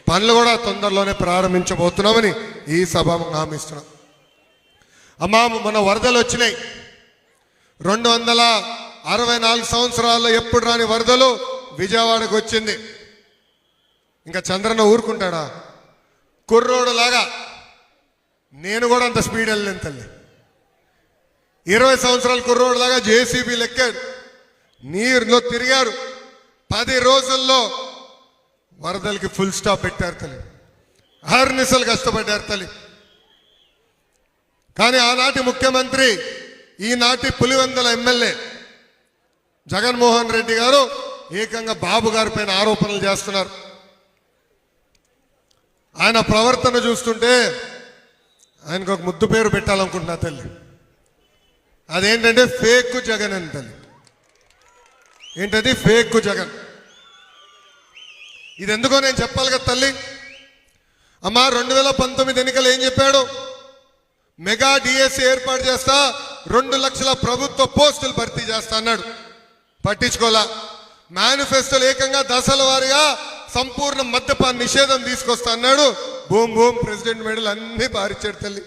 పనులు కూడా తొందరలోనే ప్రారంభించబోతున్నామని ఈ సభ హామీ ఇస్తున్నాం. అమ్మా, మన వరదలు వచ్చినాయి. 264 సంవత్సరాల్లో ఎప్పుడు రాని వరదలు విజయవాడకు వచ్చింది. ఇంకా చంద్రన్న ఊరుకుంటాడా? కుర్రోడు లాగా నేను కూడా అంత స్పీడ్ వెళ్ళలేను తల్లి. 20 సంవత్సరాల కుర్రోడు లాగా JCB లెక్కాడు, నీరులో తిరిగారు. 10 రోజుల్లో వరదలకి ఫుల్ స్టాప్ పెట్టారు తల్లి. అహర్నిశలు కష్టపడ్డారు తల్లి. కానీ ఆనాటి ముఖ్యమంత్రి, ఈనాటి పులివెందుల ఎమ్మెల్యే జగన్మోహన్ రెడ్డి గారు ఏకంగా బాబు గారి పైన ఆరోపణలు చేస్తున్నారు. ఆయన ప్రవర్తన చూస్తుంటే ఆయనకు ఒక ముద్దు పేరు పెట్టాలనుకుంటున్నా తల్లి. అదేంటంటే ఫేక్ జగన్ అని తల్లి. ఏంటది? ఫేక్ జగన్. ఇది ఎందుకో నేను చెప్పాలి కదా తల్లి. అమ్మా 2019 ఎన్నికలు ఏం చెప్పాడు? మెగా డిఎస్సి ఏర్పాటు చేస్తా, 2 లక్షల ప్రభుత్వ పోస్టులు భర్తీ చేస్తా అన్నాడు. పట్టించుకోలా. మేనిఫెస్టోలు ఏకంగా దశల వారీగా సంపూర్ణ మద్యపాన నిషేధం తీసుకొస్తా అన్నాడు. బూమ్ బూమ్ ప్రెసిడెంట్ మెడల్ అన్ని పారిచ్చాడు తల్లి.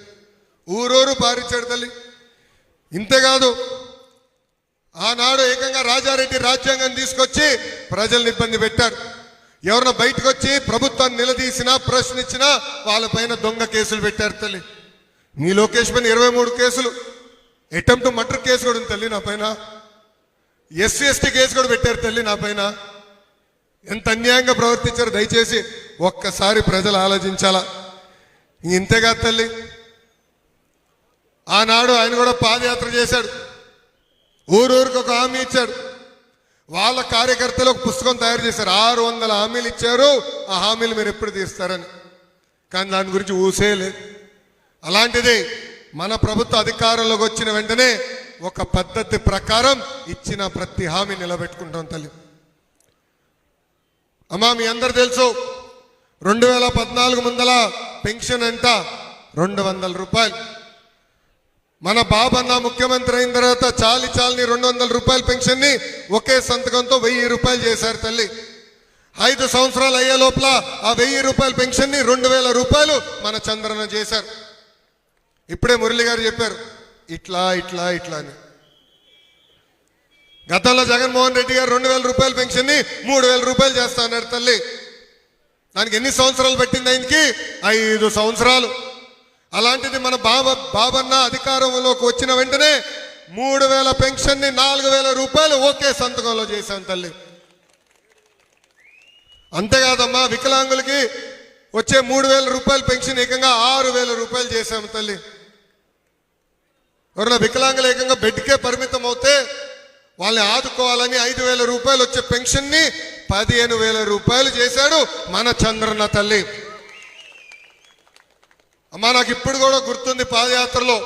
ఊరూరు పారిచ్చాడు తల్లి. ఇంతేకాదు, ఆనాడు ఏకంగా రాజారెడ్డి రాజ్యాంగం తీసుకొచ్చి ప్రజల్ని ఇబ్బంది పెట్టారు. ఎవరన్నా బయటకు వచ్చి ప్రభుత్వాన్ని నిలదీసినా ప్రశ్నించినా వాళ్ళపైన దొంగ కేసులు పెట్టారు తల్లి. మీ లోకేష్ పైన 23 కేసులు, అటెంప్ట్ మర్డర్ కేసు కూడా ఉంది తల్లి నా పైన. ఎస్సీ ఎస్టీ కేసు కూడా పెట్టారు తల్లి నా పైన. ఎంత అన్యాయంగా ప్రవర్తించారు దయచేసి ఒక్కసారి ప్రజలు ఆలోచించాలా. ఇంతేగా తల్లి, ఆనాడు ఆయన కూడా పాదయాత్ర చేశాడు. ఊరూరికి ఒక హామీ ఇచ్చాడు. వాళ్ళ కార్యకర్తలు ఒక పుస్తకం తయారు చేశారు. 600 హామీలు ఇచ్చారు. ఆ హామీలు మీరు ఎప్పుడు తీస్తారని. కానీ దాని గురించి ఊసే లేదు. అలాంటిది మన ప్రభుత్వ అధికారంలోకి వచ్చిన వెంటనే ఒక పద్ధతి ప్రకారం ఇచ్చిన ప్రతి హామీ నిలబెట్టుకుంటాం తల్లి. అమ్మా మీ అందరు తెలుసు, 2014 ముందల పెన్షన్ అంట 200 రూపాయలు. మన బాబన్న ముఖ్యమంత్రి అయిన తర్వాత చాలిని 200 రూపాయల పెన్షన్ ని ఒకే సంతకంతో 1000 రూపాయలు చేశారు తల్లి. 5 సంవత్సరాలు అయ్యే లోపల ఆ 1000 రూపాయల పెన్షన్ ని 2000 రూపాయలు మన చంద్రన్న చేశారు. ఇప్పుడే మురళి గారు చెప్పారు ఇట్లా ఇట్లా ఇట్లా అని. గతంలో జగన్మోహన్ రెడ్డి గారు 2000 రూపాయల పెన్షన్ ని 3000 రూపాయలు చేస్తా అన్నారు తల్లి. దానికి ఎన్ని సంవత్సరాలు పట్టింది? ఆయనకి 5 సంవత్సరాలు. అలాంటిది మన బాబన్న అధికారంలోకి వచ్చిన వెంటనే 3000 పెన్షన్ ని 4000 రూపాయలు ఒకే సంతకంలో చేశాం తల్లి. అంతేకాదమ్మా, వికలాంగులకి వచ్చే 3000 రూపాయల పెన్షన్ ఏకంగా 6000 రూపాయలు చేశాము తల్లి. ఎవరైనా వికలాంగులు ఏకంగా బెడ్కే పరిమితం అవుతే వాళ్ళని ఆదుకోవాలని 5000 రూపాయలు వచ్చే పెన్షన్ ని 15000 రూపాయలు చేశాడు మన చంద్రన్న తల్లి. అమ్మా నాకు ఇప్పుడు కూడా గుర్తుంది, పాదయాత్రలో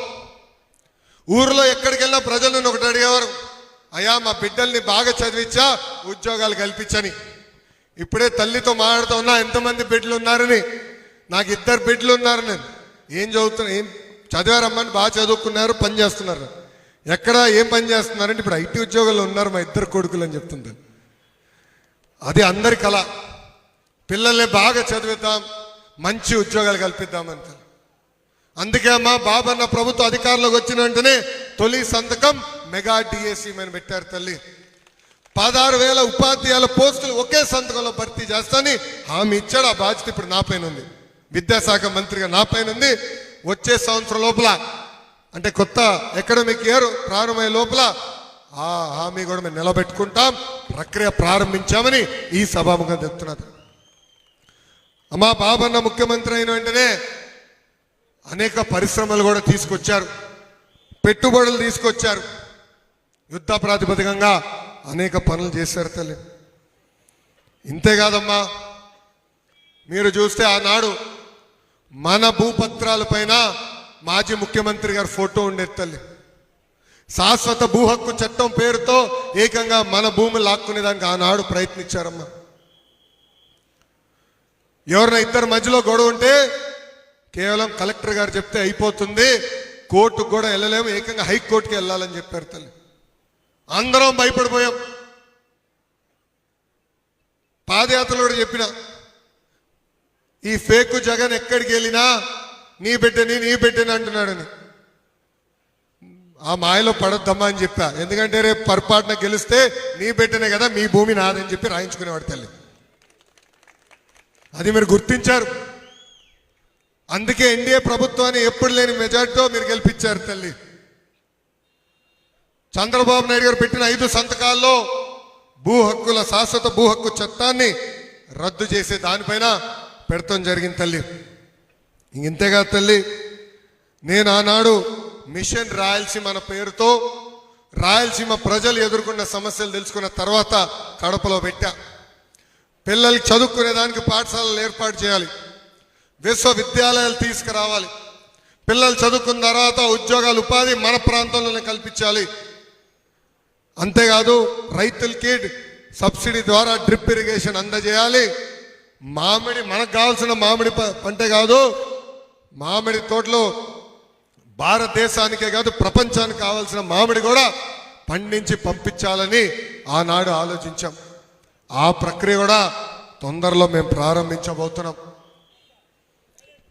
ఊర్లో ఎక్కడికి వెళ్ళినా ప్రజలు నన్ను ఒకటి అడిగేవారు, అయ్యా మా బిడ్డల్ని బాగా చదివించా, ఉద్యోగాలు కల్పించని. ఇప్పుడే తల్లితో మాట్లాడుతూ ఉన్నా ఎంతమంది బిడ్డలు ఉన్నారని. నాకు 2 బిడ్డలు ఉన్నారు. నేను ఏం చదువుతున్నా, ఏం చదివారమ్మని, బాగా చదువుకున్నారు, పని చేస్తున్నారు. ఎక్కడ ఏం పని చేస్తున్నారంటే ఇప్పుడు ఐటీ ఉద్యోగాలు ఉన్నారు మా 2 కొడుకులు అని చెప్తుంది. అది అందరి కళ. పిల్లల్ని బాగా చదివిద్దాం, మంచి ఉద్యోగాలు కల్పిద్దామంట. అందుకే అమ్మా బాబన్న ప్రభుత్వ అధికారంలోకి వచ్చిన వెంటనే తొలి సంతకం మెగా డిఎస్సి అని పెట్టారు తల్లి. 16000 ఉపాధ్యాయుల పోస్టులు ఒకే సంతకంలో భర్తీ చేస్తానని హామీ ఇచ్చాడు. ఆ బాధ్యత ఇప్పుడు నా పైన ఉంది, విద్యాశాఖ మంత్రిగా నా పైన ఉంది. వచ్చే సంవత్సరం లోపల, అంటే కొత్త అకాడమిక్ ఇయర్ ప్రారంభమయ్యే లోపల ఆ హామీ కూడా మేము నిలబెట్టుకుంటాం, ప్రక్రియ ప్రారంభించామని ఈ సభాముఖం చెప్తున్నారు. అమ్మా బాబన్న ముఖ్యమంత్రి అయిన వెంటనే అనేక పరిశ్రమలు కూడా తీసుకొచ్చారు, పెట్టుబడులు తీసుకొచ్చారు, యుద్ధ ప్రాతిపదికంగా అనేక పనులు చేశారు తల్లి. ఇంతేకాదమ్మా, మీరు చూస్తే ఆనాడు మన భూపత్రాల పైన మాజీ ముఖ్యమంత్రి గారి ఫోటో ఉండేది తల్లి. శాశ్వత భూ హక్కు చట్టం పేరుతో ఏకంగా మన భూమి లాక్కునేదానికి ఆనాడు ప్రయత్నించారమ్మా. ఎవరైనా 2 మధ్యలో గొడవ ఉంటే కేవలం కలెక్టర్ గారు చెప్తే అయిపోతుంది, కోర్టుకు కూడా వెళ్ళలేము, ఏకంగా హైకోర్టుకి వెళ్ళాలని చెప్పారు తల్లి. అందరం భయపడిపోయాం. పాదయాత్రలో కూడా చెప్పిన, ఈ ఫేక్ జగన్ ఎక్కడికి వెళ్ళినా నీ బిడ్డని అంటున్నాడని. ఆ మాయలో పడొద్దమ్మా అని చెప్పా. ఎందుకంటే రేపు పొరపాటున గెలిస్తే నీ బిడ్డనే కదా, మీ భూమి నాదని చెప్పి రాయించుకునేవాడు తల్లి. అది మీరు గుర్తించారు. అందుకే ఎన్డీఏ ప్రభుత్వాన్ని ఎప్పుడు లేని మెజార్టీతో మీరు గెలిపించారు తల్లి. చంద్రబాబు నాయుడు గారు పెట్టిన 5 సంతకాల్లో శాశ్వత భూ హక్కు చట్టాన్ని రద్దు చేసే దానిపైన పెడతాం జరిగింది తల్లి. ఇంతేగా తల్లి, నేను ఆనాడు మిషన్ రాయలసీమ మన పేరుతో రాయలసీమ ప్రజలు ఎదుర్కొన్న సమస్యలు తెలుసుకున్న తర్వాత కడపలో పెట్టా. పిల్లలకి చదువుకునేదానికి పాఠశాలలు ఏర్పాటు చేయాలి, విశ్వవిద్యాలయాలు తీసుకురావాలి, పిల్లలు చదువుకున్న తర్వాత ఉద్యోగాలు ఉపాధి మన ప్రాంతంలోనే కల్పించాలి. అంతేకాదు రైతులకి సబ్సిడీ ద్వారా డ్రిప్ ఇరిగేషన్ అందజేయాలి. మామిడి మనకు కావాల్సిన మామిడి పంటే కాదు, మామిడి తోటలో భారతదేశానికే కాదు ప్రపంచానికి కావాల్సిన మామిడి కూడా పండించి పంపించాలని ఆనాడు ఆలోచించాం. ఆ ప్రక్రియ కూడా తొందరలో మేము ప్రారంభించబోతున్నాం.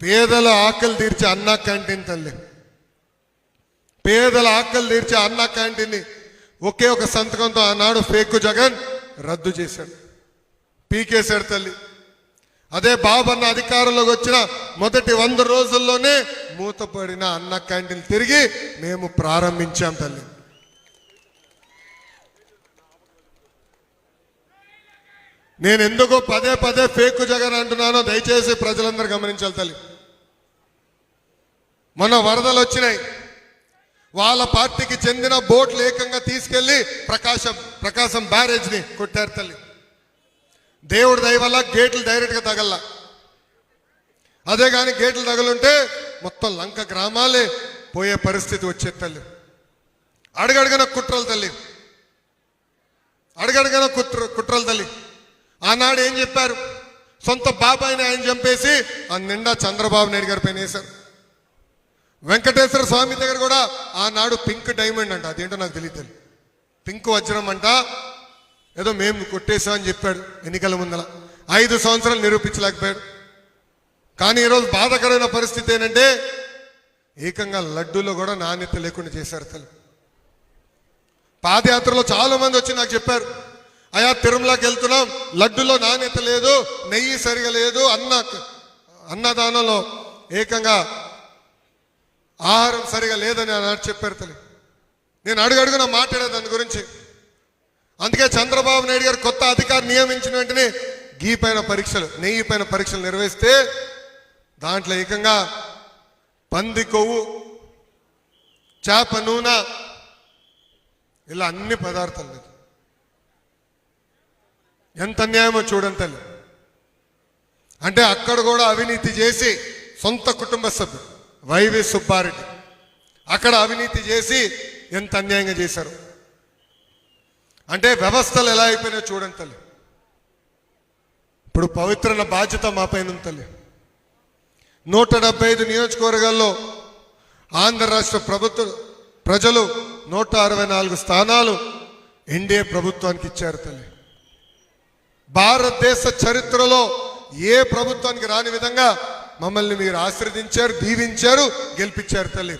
పేదల ఆకలి తీర్చే అన్నా క్యాంటీన్ తల్లి, పేదల ఆకలి తీర్చే అన్నా క్యాంటీన్ని ఒకే ఒక సంతకంతో ఆనాడు ఫేక్ జగన్ రద్దు చేశాడు, పీకేశాడు తల్లి. అదే బాబన్న అధికారంలోకి వచ్చిన మొదటి 100 రోజుల్లోనే మూతపడిన అన్న క్యాంటీన్ తిరిగి మేము ప్రారంభించాం తల్లి. నేను ఎందుకో పదే పదే ఫేక్ జగన్ అంటున్నానో దయచేసి ప్రజలందరూ గమనించాలి తల్లి. మొన్న వరదలు వచ్చినాయి, వాళ్ళ పార్టీకి చెందిన బోట్లు ఏకంగా తీసుకెళ్లి ప్రకాశం బ్యారేజ్ని కొట్టారు తల్లి. దేవుడి దయ వల్ల గేట్లు డైరెక్ట్గా తగల్లా. అదే కానీ గేట్లు తగలుంటే మొత్తం లంక గ్రామాలే పోయే పరిస్థితి వచ్చే తల్లి. అడగడగన కుట్రలు తల్లి, అడగడగన కుట్రలు తల్లి. ఆనాడు ఏం చెప్పారు? సొంత బాబాయిని ఆయన చంపేసి ఆ నిండా చంద్రబాబు నాయుడు గారి పైన వేశారు. వెంకటేశ్వర స్వామి దగ్గర కూడా ఆనాడు పింక్ డైమండ్ అంట, అదేంటో నాకు తెలియదు, పింక్ వజ్రం అంట, ఏదో మేము కొట్టేశామని చెప్పాడు ఎన్నికల ముందల. 5 సంవత్సరాలు నిరూపించలేకపోయాడు. కానీ ఈరోజు బాధాకరమైన పరిస్థితి ఏంటంటే ఏకంగా లడ్డూలో కూడా నాణ్యత లేకుండా చేశారు తల్లి. పాదయాత్రలో చాలా మంది వచ్చి నాకు చెప్పారు, అయా తిరుమలకి వెళ్తున్నాం, లడ్డూలో నాణ్యత లేదు, నెయ్యి సరిగా లేదు, అన్నదానంలో ఏకంగా ఆహారం సరిగా లేదని అన్నాడు చెప్పారు తల్లి. నేను అడుగడుగున మాట్లాడే దాని గురించి. అందుకే చంద్రబాబు నాయుడు గారు కొత్త అధికారి నియమించిన వెంటనే గీ పైన పరీక్షలు, నెయ్యి పైన పరీక్షలు నిర్వహిస్తే దాంట్లో ఏకంగా పంది కొవ్వు, చేప నూనె, ఇలా అన్ని పదార్థాలు లేదు. ఎంత అన్యాయమో చూడండి తల్లి. అంటే అక్కడ కూడా అవినీతి చేసి సొంత కుటుంబ సభ్యుడు వైవి సుబ్బారెడ్డి అక్కడ అవినీతి చేసి ఎంత అన్యాయంగా చేశారు. అంటే వ్యవస్థలు ఎలా అయిపోయినాయో చూడండి తల్లి. ఇప్పుడు పవిత్రన బాధ్యత మా పైన ఉంది తల్లి. 175 నియోజకవర్గాల్లో ఆంధ్ర రాష్ట్ర ప్రజలు 164 స్థానాలు ఎన్డీఏ ప్రభుత్వానికి ఇచ్చారు తల్లి. భారతదేశ చరిత్రలో ఏ ప్రభుత్వానికి రాని విధంగా మమ్మల్ని మీరు ఆశీర్వదించారు, దీవించారు, గెలిపించారు తల్లి.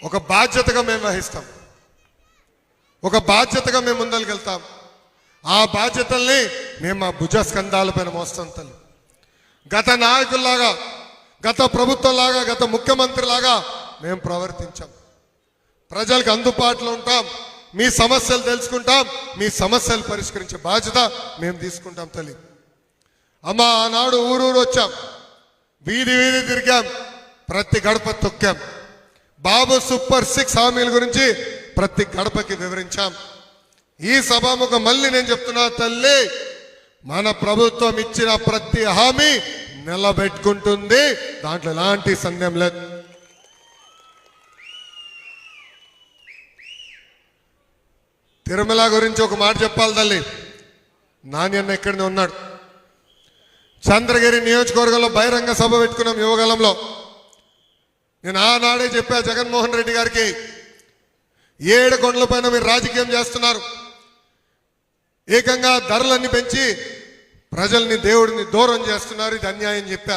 ఒక బాధ్యతగా మేము వహిస్తాం, ఒక బాధ్యతగా మేము ముందరికెళ్తాం. ఆ బాధ్యతల్ని మేము మా భుజ స్కంధాలపైన మోస్తాం తల్లి. గత నాయకుల్లాగా, గత ప్రభుత్వంలాగా, గత ముఖ్యమంత్రి లాగా మేము ప్రవర్తించాం. ప్రజలకు అందుబాటులో ఉంటాం, మీ సమస్యలు తెలుసుకుంటాం, మీ సమస్యలు పరిష్కరించే బాధ్యత మేము తీసుకుంటాం తల్లి. అమ్మ ఆనాడు ఊరూరు వచ్చాం, వీధి వీధి తిరిగాం, ప్రతి గడప తొక్కాం. బాబు సూపర్ 6 హామీల గురించి ప్రతి గడపకి వివరించాం. ఈ సభాముఖం మళ్ళీ నేను చెప్తున్నా తల్లి, మన ప్రభుత్వం ఇచ్చిన ప్రతి హామీ నిలబెట్టుకుంటుంది, దాంట్లో ఎలాంటి సందేహం లేదు. తిరుమల గురించి ఒక మాట చెప్పాలి తల్లి. నాణ్యన్న ఎక్కడనే ఉన్నాడు. చంద్రగిరి నియోజకవర్గంలో బహిరంగ సభ పెట్టుకున్నాం యువగలంలో. నేను ఆనాడే చెప్పా జగన్మోహన్ రెడ్డి గారికి, 7 కొండల పైన మీరు రాజకీయం చేస్తున్నారు, ఏకంగా ధరలన్నీ పెంచి ప్రజల్ని దేవుడిని దూరం చేస్తున్నారు, ఇది అన్యాయం చెప్పా.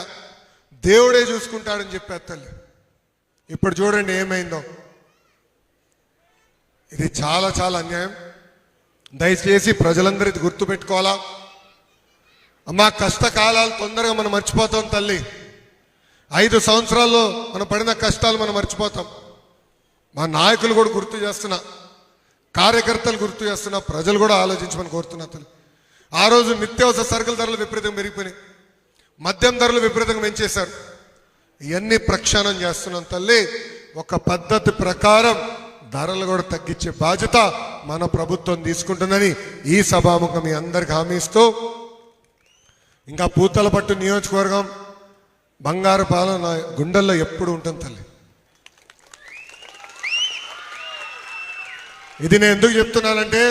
దేవుడే చూసుకుంటాడని చెప్పా తల్లి. ఇప్పుడు చూడండి ఏమైందో. ఇది చాలా చాలా అన్యాయం. దయచేసి ప్రజలందరూ ఇది గుర్తుపెట్టుకోవాలా. అమ్మా కష్టకాలాలు తొందరగా మనం మర్చిపోతాం తల్లి. 5 సంవత్సరాల్లో మనం పడిన కష్టాలు మనం మర్చిపోతాం. మా నాయకులు కూడా గుర్తు చేస్తున్నా, కార్యకర్తలు గుర్తు చేస్తున్నా, ప్రజలు కూడా ఆలోచించమని కోరుతున్నా తల్లి. ఆ రోజు నిత్యావసర సరుకుల ధరలు విపరీతంగా పెరిగిపోయినాయి, మద్యం ధరలు విపరీతంగా పెంచేశారు. ఇవన్నీ ప్రక్షాళన చేస్తున్నాం తల్లి. ఒక పద్ధతి ప్రకారం ధరలు కూడా తగ్గించే బాధ్యత మన ప్రభుత్వం తీసుకుంటుందని ఈ సభాముఖం మీ అందరికి హామీ ఇస్తూ, ఇంకా పూతలపట్టు నియోజకవర్గం బంగారుపాలెం నా గుండెల్లో ఎప్పుడు ఉంటుంది తల్లి. ఇది నేను ఎందుకు చెప్తున్నానంటే,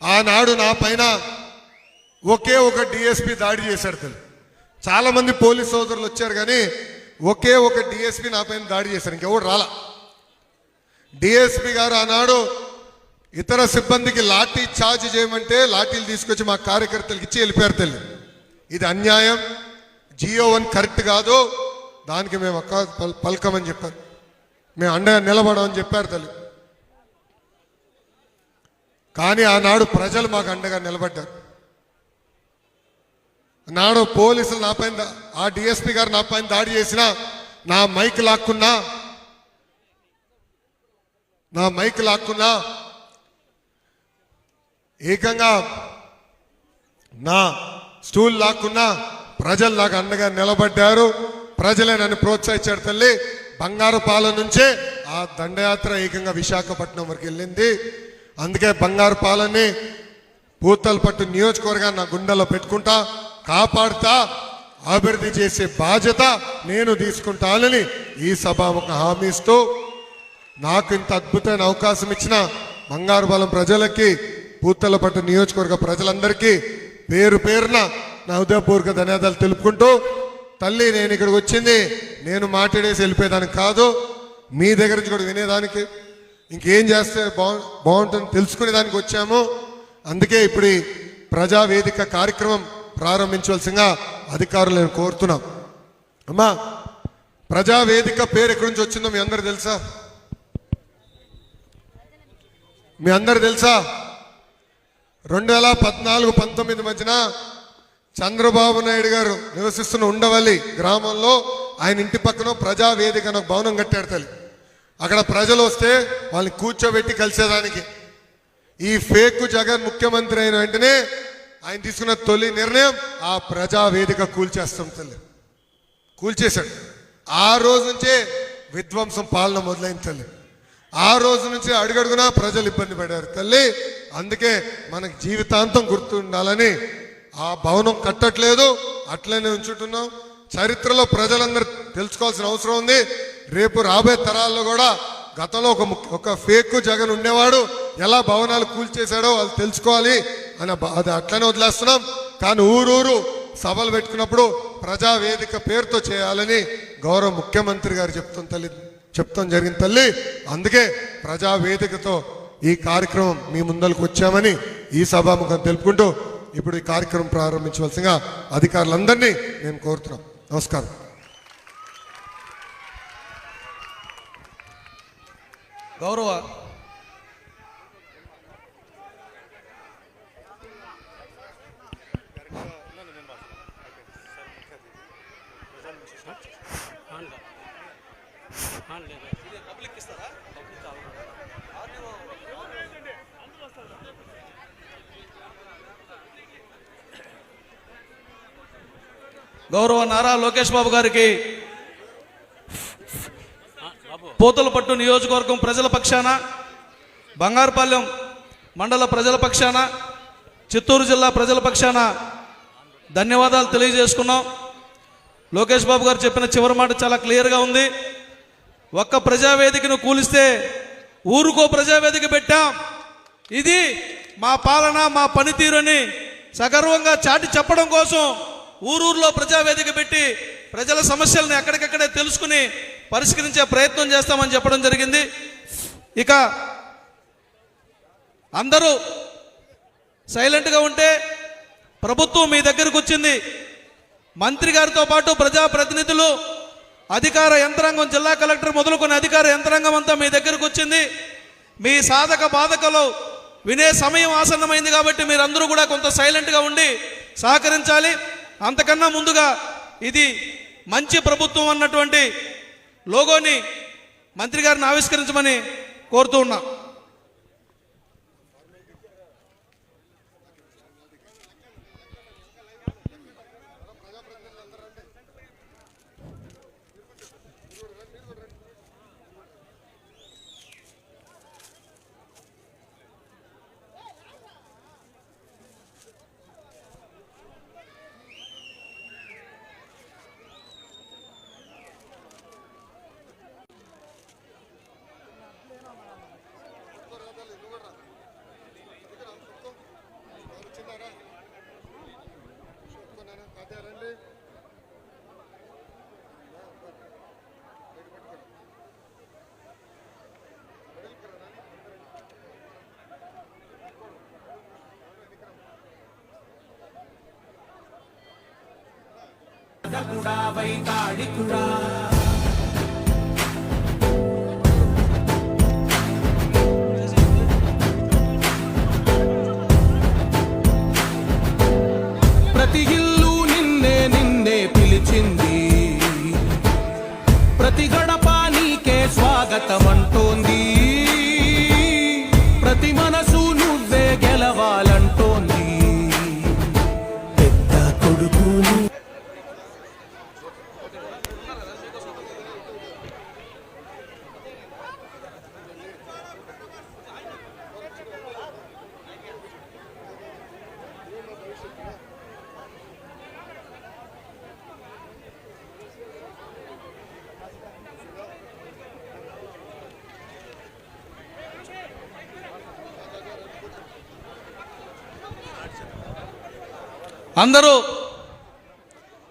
ఆనాడు నా పైన ఒకే ఒక డిఎస్పి దాడి చేశాడు తల్లి. చాలా మంది పోలీస్ సోదరులు వచ్చారు, కానీ ఒకే ఒక డిఎస్పి నా పైన దాడి చేశారు, ఇంకెవరు రాలా. డిఎస్పి గారు ఆనాడు ఇతర సిబ్బందికి లాఠీ చార్జ్ చేయమంటే లాఠీలు తీసుకొచ్చి మా కార్యకర్తలకు ఇచ్చి వెళ్ళిపోయారు తల్లి. ఇది అన్యాయం, GO1 కరెక్ట్ కాదు, దానికి మేము పలకమని చెప్పారు, మేము అండగా నిలబడమని చెప్పారు తల్లి. కానీ ఆనాడు ప్రజలు మాకు అండగా నిలబడ్డారు. నాడు పోలీసులు నా పైన, ఆ డిఎస్పి గారు నా పైన దాడి చేసినా, నా మైక్ లాక్కున్నా ఏకంగా నా స్టూల్ లాక్కున్నా ప్రజలు నాకు అండగా నిలబడ్డారు. ప్రజలే నన్ను ప్రోత్సహించారు తల్లి. బంగారుపాలెం నుంచే ఆ దండయాత్ర ఏకంగా విశాఖపట్నం వరకు వెళ్ళింది. అందుకే బంగారుపాలెంని పూతలపట్టు నియోజకవర్గాన్ని నా గుండెల్లో పెట్టుకుంటా, కాపాడుతా, అభివృద్ధి చేసే బాధ్యత నేను తీసుకుంటానని ఈ సభాముఖ హామీ ఇస్తూ, నాకు ఇంత అద్భుతమైన అవకాశం ఇచ్చిన బంగారుపాలెం ప్రజలకి, పూతలపట్టు నియోజకవర్గ ప్రజలందరికీ పేరు పేరున నా హృదయపూర్వక ధన్యవాదాలు తెలుపుకుంటూ, తల్లి నేను ఇక్కడికి వచ్చింది నేను మాట్లాడేసి వెళ్ళిపోయేదానికి కాదు, మీ దగ్గర నుంచి కూడా వినేదానికి, ఇంకేం చేస్తే బాగుంటుంది తెలుసుకునేదానికి వచ్చాము. అందుకే ఇప్పుడు ఈ ప్రజావేదిక కార్యక్రమం ప్రారంభించవలసిందిగా అధికారులు నేను కోరుతున్నాం. అమ్మా, ప్రజావేదిక పేరు ఎక్కడి నుంచి వచ్చిందో మీ అందరు తెలుసా? మీ అందరు తెలుసా? 2014-19 మధ్యన చంద్రబాబు నాయుడు గారు నివసిస్తున్న ఉండవల్లి గ్రామంలో ఆయన ఇంటి పక్కన ప్రజావేదిక అని ఒక భవనం కట్టాడు తల్లి. అక్కడ ప్రజలు వస్తే వాళ్ళని కూర్చోబెట్టి కలిసేదానికి. ఈ ఫేక్ జగన్ ముఖ్యమంత్రి అయిన వెంటనే ఆయన తీసుకున్న తొలి నిర్ణయం ఆ ప్రజావేదిక కూల్చేస్తాం తల్లి. కూల్చేశాడు. ఆ రోజు నుంచే విధ్వంసం పాలన మొదలైంది తల్లి. ఆ రోజు నుంచి అడుగడుగునా ప్రజలు ఇబ్బంది పడారు తల్లి. అందుకే మనకు జీవితాంతం గుర్తు ఉండాలని ఆ భవనం కట్టట్లేదు, అట్లనే ఉంచుతున్నాం. చరిత్రలో ప్రజలందరూ తెలుసుకోవాల్సిన అవసరం ఉంది. రేపు రాబోయే తరాల్లో కూడా గతంలో ఒక ఫేక్ జగన్ ఉండేవాడు, ఎలా భవనాలు కూల్చేశాడో వాళ్ళు తెలుసుకోవాలి అని అది అట్లనే వదిలేస్తున్నాం. కానీ ఊరూరు సభలు పెట్టుకున్నప్పుడు ప్రజావేదిక పేరుతో చేయాలని గౌరవ ముఖ్యమంత్రి గారు చెప్తాం జరిగింది తల్లి. అందుకే ప్రజావేదికతో ఈ కార్యక్రమం మీ ముందరకు వచ్చామని ఈ సభాముఖం తెలుపుకుంటూ ఇప్పుడు ఈ కార్యక్రమం ప్రారంభించవలసిందిగా అధికారులందరినీ నేను కోరుతున్నాం. నమస్కారం. గౌరవ గౌరవ నారా లోకేష్ బాబు గారికి పూతలపట్టు నియోజకవర్గం ప్రజల పక్షాన, బంగారుపాలెం మండల ప్రజల పక్షాన, చిత్తూరు జిల్లా ప్రజల పక్షాన ధన్యవాదాలు తెలియజేసుకున్నాం. లోకేష్ బాబు గారు చెప్పిన చివరి మాట చాలా క్లియర్గా ఉంది. ఒక్క ప్రజావేదికను కూలిస్తే ఊరుకో ప్రజావేదిక పెట్టాం, ఇది మా పాలన మా పనితీరు అని సగర్వంగా చాటి చెప్పడం కోసం ఊరూరులో ప్రజావేదిక పెట్టి ప్రజల సమస్యలను ఎక్కడికక్కడే తెలుసుకుని పరిష్కరించే ప్రయత్నం చేస్తామని చెప్పడం జరిగింది. ఇక అందరూ సైలెంట్గా ఉంటే ప్రభుత్వం మీ దగ్గరకు వచ్చింది. మంత్రి గారితో పాటు ప్రజాప్రతినిధులు, అధికార యంత్రాంగం, జిల్లా కలెక్టర్ మొదలుకొని అధికార యంత్రాంగం అంతా మీ దగ్గరకు వచ్చింది. మీ సాధక బాధకలు వినే సమయం ఆసన్నమైంది కాబట్టి మీరందరూ కూడా కొంత సైలెంట్గా ఉండి సహకరించాలి. అంతకన్నా ముందుగా ఇది మంచి ప్రభుత్వం అన్నటువంటి లోగోని మంత్రి గారిని ఆవిష్కరించమని కోరుతూ ఉన్నా. ప్రతి ఇల్లు నిన్నే నిన్నే పిలిచింది, ప్రతి గడప నీకే స్వాగతం అంటోంది, ప్రతి మనసు నువ్వే గెలవాలంటోంది. పెద్ద కొడుకుని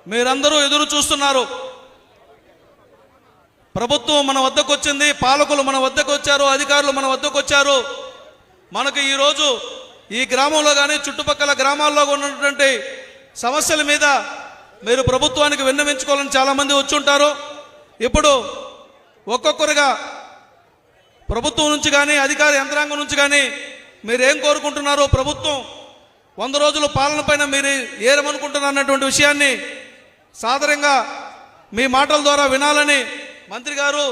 మీరందరూ ఎదురు చూస్తున్నారు. ప్రభుత్వం మన వద్దకు వచ్చింది, పాలకులు మన వద్దకు వచ్చారు, అధికారులు మన వద్దకు వచ్చారు. మనకు ఈరోజు ఈ గ్రామంలో కానీ చుట్టుపక్కల గ్రామాల్లో ఉన్నటువంటి సమస్యల మీద మీరు ప్రభుత్వానికి విన్నవించుకోవాలని చాలామంది వచ్చి ఉంటారు. ఇప్పుడు ఒక్కొక్కరుగా ప్రభుత్వం నుంచి కానీ అధికార యంత్రాంగం నుంచి కానీ మీరేం కోరుకుంటున్నారో, ప్రభుత్వం 100 రోజుల పాలన పైన మీరు ఏమనుకుంటున్నారు అన్నటువంటి విషయాన్ని సాదరంగా మీ మాటల ద్వారా వినాలని మంత్రి గారు,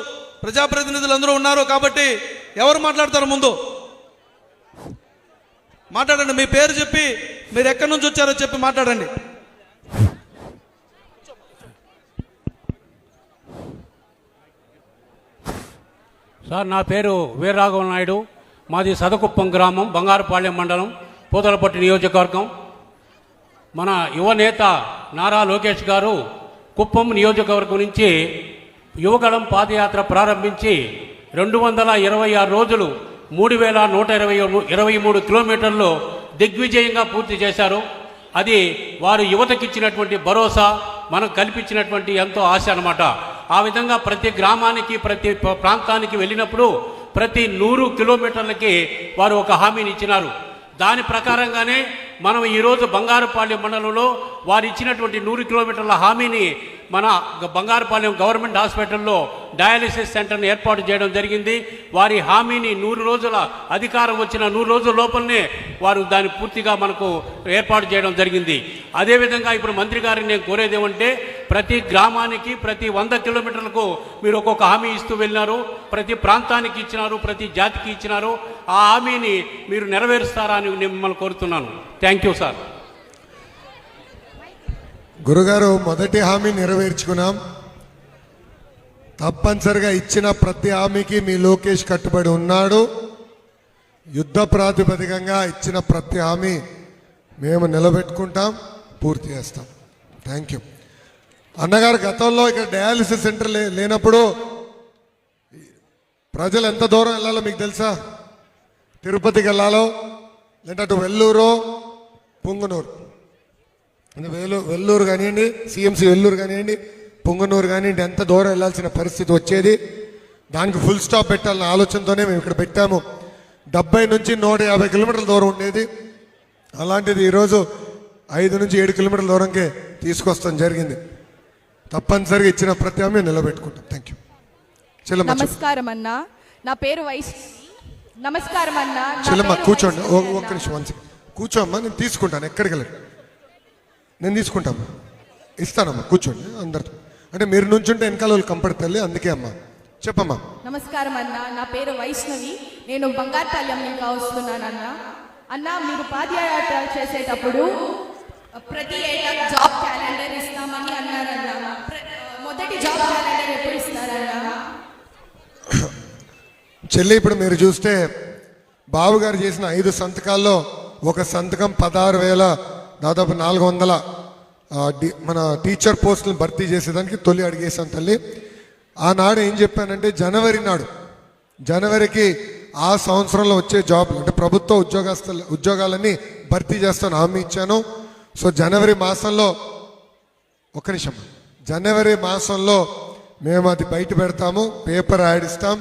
ప్రజాప్రతినిధులు అందరూ ఉన్నారు. కాబట్టి ఎవరు మాట్లాడతారు? ముందు మాట్లాడండి. మీ పేరు చెప్పి మీరు ఎక్కడి నుంచి వచ్చారో చెప్పి మాట్లాడండి. సార్, నా పేరు వీరరాఘవ నాయుడు. మాది సదకుప్పం గ్రామం, బంగారుపాళ్యం మండలం, పూతలపట్టు నియోజకవర్గం. మన యువనేత నారా లోకేష్ గారు కుప్పం నియోజకవర్గం నుంచి యువగళం పాదయాత్ర ప్రారంభించి 226 రోజులు 3123 కిలోమీటర్లు దిగ్విజయంగా పూర్తి చేశారు. అది వారు యువతకిచ్చినటువంటి భరోసా, మనకు కల్పించినటువంటి ఎంతో ఆశ అన్నమాట. ఆ విధంగా ప్రతి గ్రామానికి, ప్రతి ప్రాంతానికి వెళ్ళినప్పుడు ప్రతి 100 కిలోమీటర్లకి వారు ఒక హామీని ఇచ్చినారు. దాని ప్రకారంగానే మనం ఈరోజు బంగారుపాళ్యం మండలంలో వారు ఇచ్చినటువంటి 100 కిలోమీటర్ల హామీని మన బంగారుపాళ్యం గవర్నమెంట్ హాస్పిటల్లో డయాలిసిస్ సెంటర్ని ఏర్పాటు చేయడం జరిగింది. వారి హామీని 100 రోజుల అధికారం వచ్చిన 100 రోజుల లోపలనే వారు దాన్ని పూర్తిగా మనకు ఏర్పాటు చేయడం జరిగింది. అదేవిధంగా ఇప్పుడు మంత్రి గారిని నేను కోరేది ఏమంటే, ప్రతి గ్రామానికి ప్రతి 100 కిలోమీటర్లకు మీరు ఒక్కొక్క హామీ ఇస్తూ వెళ్ళినారు, ప్రతి ప్రాంతానికి ఇచ్చినారు, ప్రతి జాతికి ఇచ్చినారు. ఆ హామీని మీరు నెరవేరుస్తారా అని నేను మిమ్మల్ని కోరుతున్నాను. Thank you sir. గురుగారు, మొదటి హామీ నెరవేర్చుకున్నాం. తప్పనిసరిగా ఇచ్చిన ప్రతి హామీకి మీ లోకేష్ కట్టుబడి ఉన్నాడు. యుద్ధ ప్రాతిపదికంగా ఇచ్చిన ప్రతి హామీ మేము నిలబెట్టుకుంటాం, పూర్తి చేస్తాం. Thank you. అన్నగారు, గతంలో ఇక్కడ డయాలిసిస్ సెంటర్ లేనప్పుడు ప్రజలు ఎంత దూరం వెళ్ళాలో మీకు తెలుసా? తిరుపతికి వెళ్ళాలో, లేదంటే అటు వెల్లూరు, పుంగనూరు, వెల్లూరు కానివ్వండి, సిఎంసి వెల్లూరు కానివ్వండి, పుంగనూరు కానివ్వండి, ఎంత దూరం వెళ్ళాల్సిన పరిస్థితి వచ్చేది. దానికి ఫుల్ స్టాప్ పెట్టాలన్న ఆలోచనతోనే మేము ఇక్కడ పెట్టాము. 70 నుంచి 150 కిలోమీటర్ల దూరం ఉండేది. అలాంటిది ఈరోజు 5 నుంచి 7 కిలోమీటర్ల దూరంకే తీసుకొస్తాం జరిగింది. తప్పనిసరిగా ఇచ్చిన ప్రతి హామీ నిలబెట్టుకుంటాం. Thank you. నమస్కారం అన్నా, నా పేరు నమస్కారం అన్నా. చెల్లమ్మ కూర్చోండి, ఒక్క నిమిషం, 1 సెకండ్ కూర్చోమ్మా. నేను తీసుకుంటాను, ఎక్కడికి వెళ్ళండి, నేను తీసుకుంటామ్మా, ఇస్తానమ్మా, కూర్చోండి అందరితో. అంటే మీరు నుంచుంటే వెనకాల వాళ్ళు కంపడతారు, అందుకే అమ్మా. చెప్పమ్మా. నమస్కారం అన్నా, నా పేరు వైష్ణవి. నేను బంగారుపాళ్యం నుంచి వస్తున్నాను అన్నా. అన్నా, మీరు పాదయాత్ర చేసేటప్పుడు ప్రతి ఏటా జాబ్ క్యాలెండర్ ఇస్తామని అన్నారన్నా. మొదటి జాబ్ క్యాలెండర్ ఎప్పుడు ఇస్తారన్నా? చెల్లి, ఇప్పుడు మీరు చూస్తే బాబు గారు చేసిన 5 సంతకాల్లో ఒక సంతకం 16,000 దాదాపు 400 మన టీచర్ పోస్టులను భర్తీ చేసేదానికి తొలి అడిగేశాను తల్లి. ఆనాడు ఏం చెప్పానంటే, జనవరికి ఆ సంవత్సరంలో వచ్చే జాబ్లు అంటే ప్రభుత్వ ఉద్యోగాలన్నీ భర్తీ చేస్తాను హామీ ఇచ్చాను. సో జనవరి మాసంలో మేము అది బయట పెడతాము, పేపర్ యాడ్ ఇస్తాం,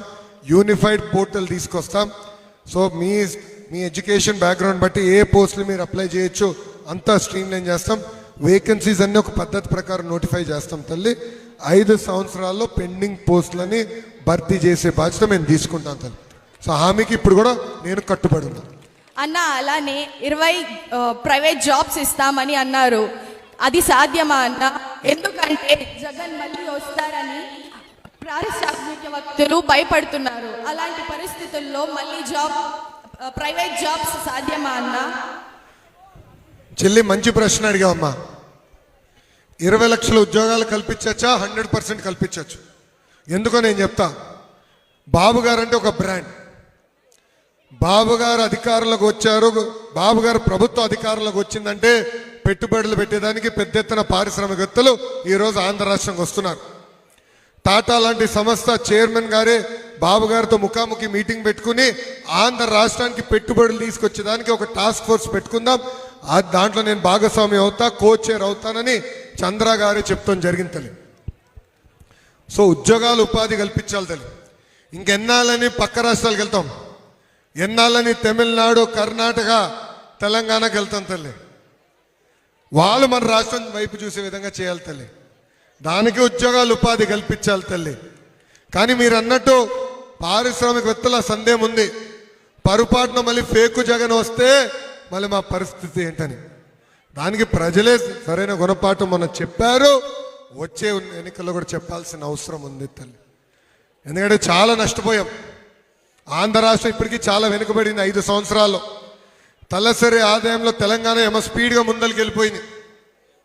యూనిఫైడ్ పోర్టల్ తీసుకొస్తాం. సో మీ ఎడ్యుకేషన్ బ్యాక్గ్రౌండ్ బట్టి ఏ పోస్టులు మీరు అప్లై చేయొచ్చు అంతా స్ట్రీమ్ లైన్ చేస్తాం. వేకెన్సీస్ అన్ని ఒక పద్ధతి ప్రకారం నోటిఫై చేస్తాం తల్లి. 5 సంవత్సరాల్లో పెండింగ్ పోస్టులని భర్తీ చేసే బాధ్యత మేము తీసుకుంటాం తల్లి. సో హామీకి ఇప్పుడు కూడా నేను కట్టుబడి ఉన్నాను. అన్న అలానే 20 ప్రైవేట్ జాబ్స్ ఇస్తామని అన్నారు. అది సాధ్యమా అన్న? ఎందుకంటే జగన్ మళ్ళీ వస్తారని పారిశ్రామికవేత్తలు భయపడుతున్నారు. అలాంటి పరిస్థితుల్లో మళ్ళీ ప్రైవేట్ జాబ్స్ సాధ్యమా అన్న? చెల్లి మంచి ప్రశ్న అడిగావమ్మా. 20 లక్షల ఉద్యోగాలు కల్పించచ్చా? 100% కల్పించవచ్చు. ఎందుకో నేను చెప్తా. బాబు గారు అంటే ఒక బ్రాండ్. బాబు గారు అధికారంలోకి వచ్చారు, బాబు గారు ప్రభుత్వ అధికారంలోకి వచ్చిందంటే పెట్టుబడులు పెట్టేదానికి పెద్ద ఎత్తున పారిశ్రామికవేత్తలు ఈరోజు ఆంధ్ర రాష్ట్రంకి వస్తున్నారు. టాటా లాంటి సంస్థ చైర్మన్ గారే బాబు గారితో ముఖాముఖి మీటింగ్ పెట్టుకుని ఆంధ్ర రాష్ట్రానికి పెట్టుబడులు తీసుకొచ్చేదానికి ఒక టాస్క్ ఫోర్స్ పెట్టుకుందాం, దాంట్లో నేను భాగస్వామి అవుతా, కోచైర్ అవుతానని చంద్ర గారే చెప్తాం జరిగింది తల్లి. సో ఉద్యోగాలు ఉపాధి కల్పించాలి తల్లి. ఇంకెన్నాళ్ళని పక్క రాష్ట్రాలకు వెళ్తాం, ఎన్నాళ్ళని తమిళనాడు, కర్ణాటక, తెలంగాణకి వెళ్తాం తల్లి. వాళ్ళు మన రాష్ట్రం వైపు చూసే విధంగా చేయాలి తల్లి. దానికి ఉద్యోగాలు ఉపాధి కల్పించాలి తల్లి. కానీ మీరు అన్నట్టు పారిశ్రామికవేత్తల సందేహం ఉంది, పొరపాటున మళ్ళీ ఫేకు జగన్ వస్తే మళ్ళీ మా పరిస్థితి ఏంటని. దానికి ప్రజలే సరైన గుణపాఠం మొన్న చెప్పారు, వచ్చే ఎన్నికల్లో కూడా చెప్పాల్సిన అవసరం ఉంది తల్లి. ఎందుకంటే చాలా నష్టపోయాం. ఆంధ్ర రాష్ట్రం ఇప్పటికీ చాలా వెనుకబడింది. 5 సంవత్సరాల్లో తలసరి ఆదాయంలో తెలంగాణ ఏమో స్పీడ్గా ముందరికి వెళ్ళిపోయింది.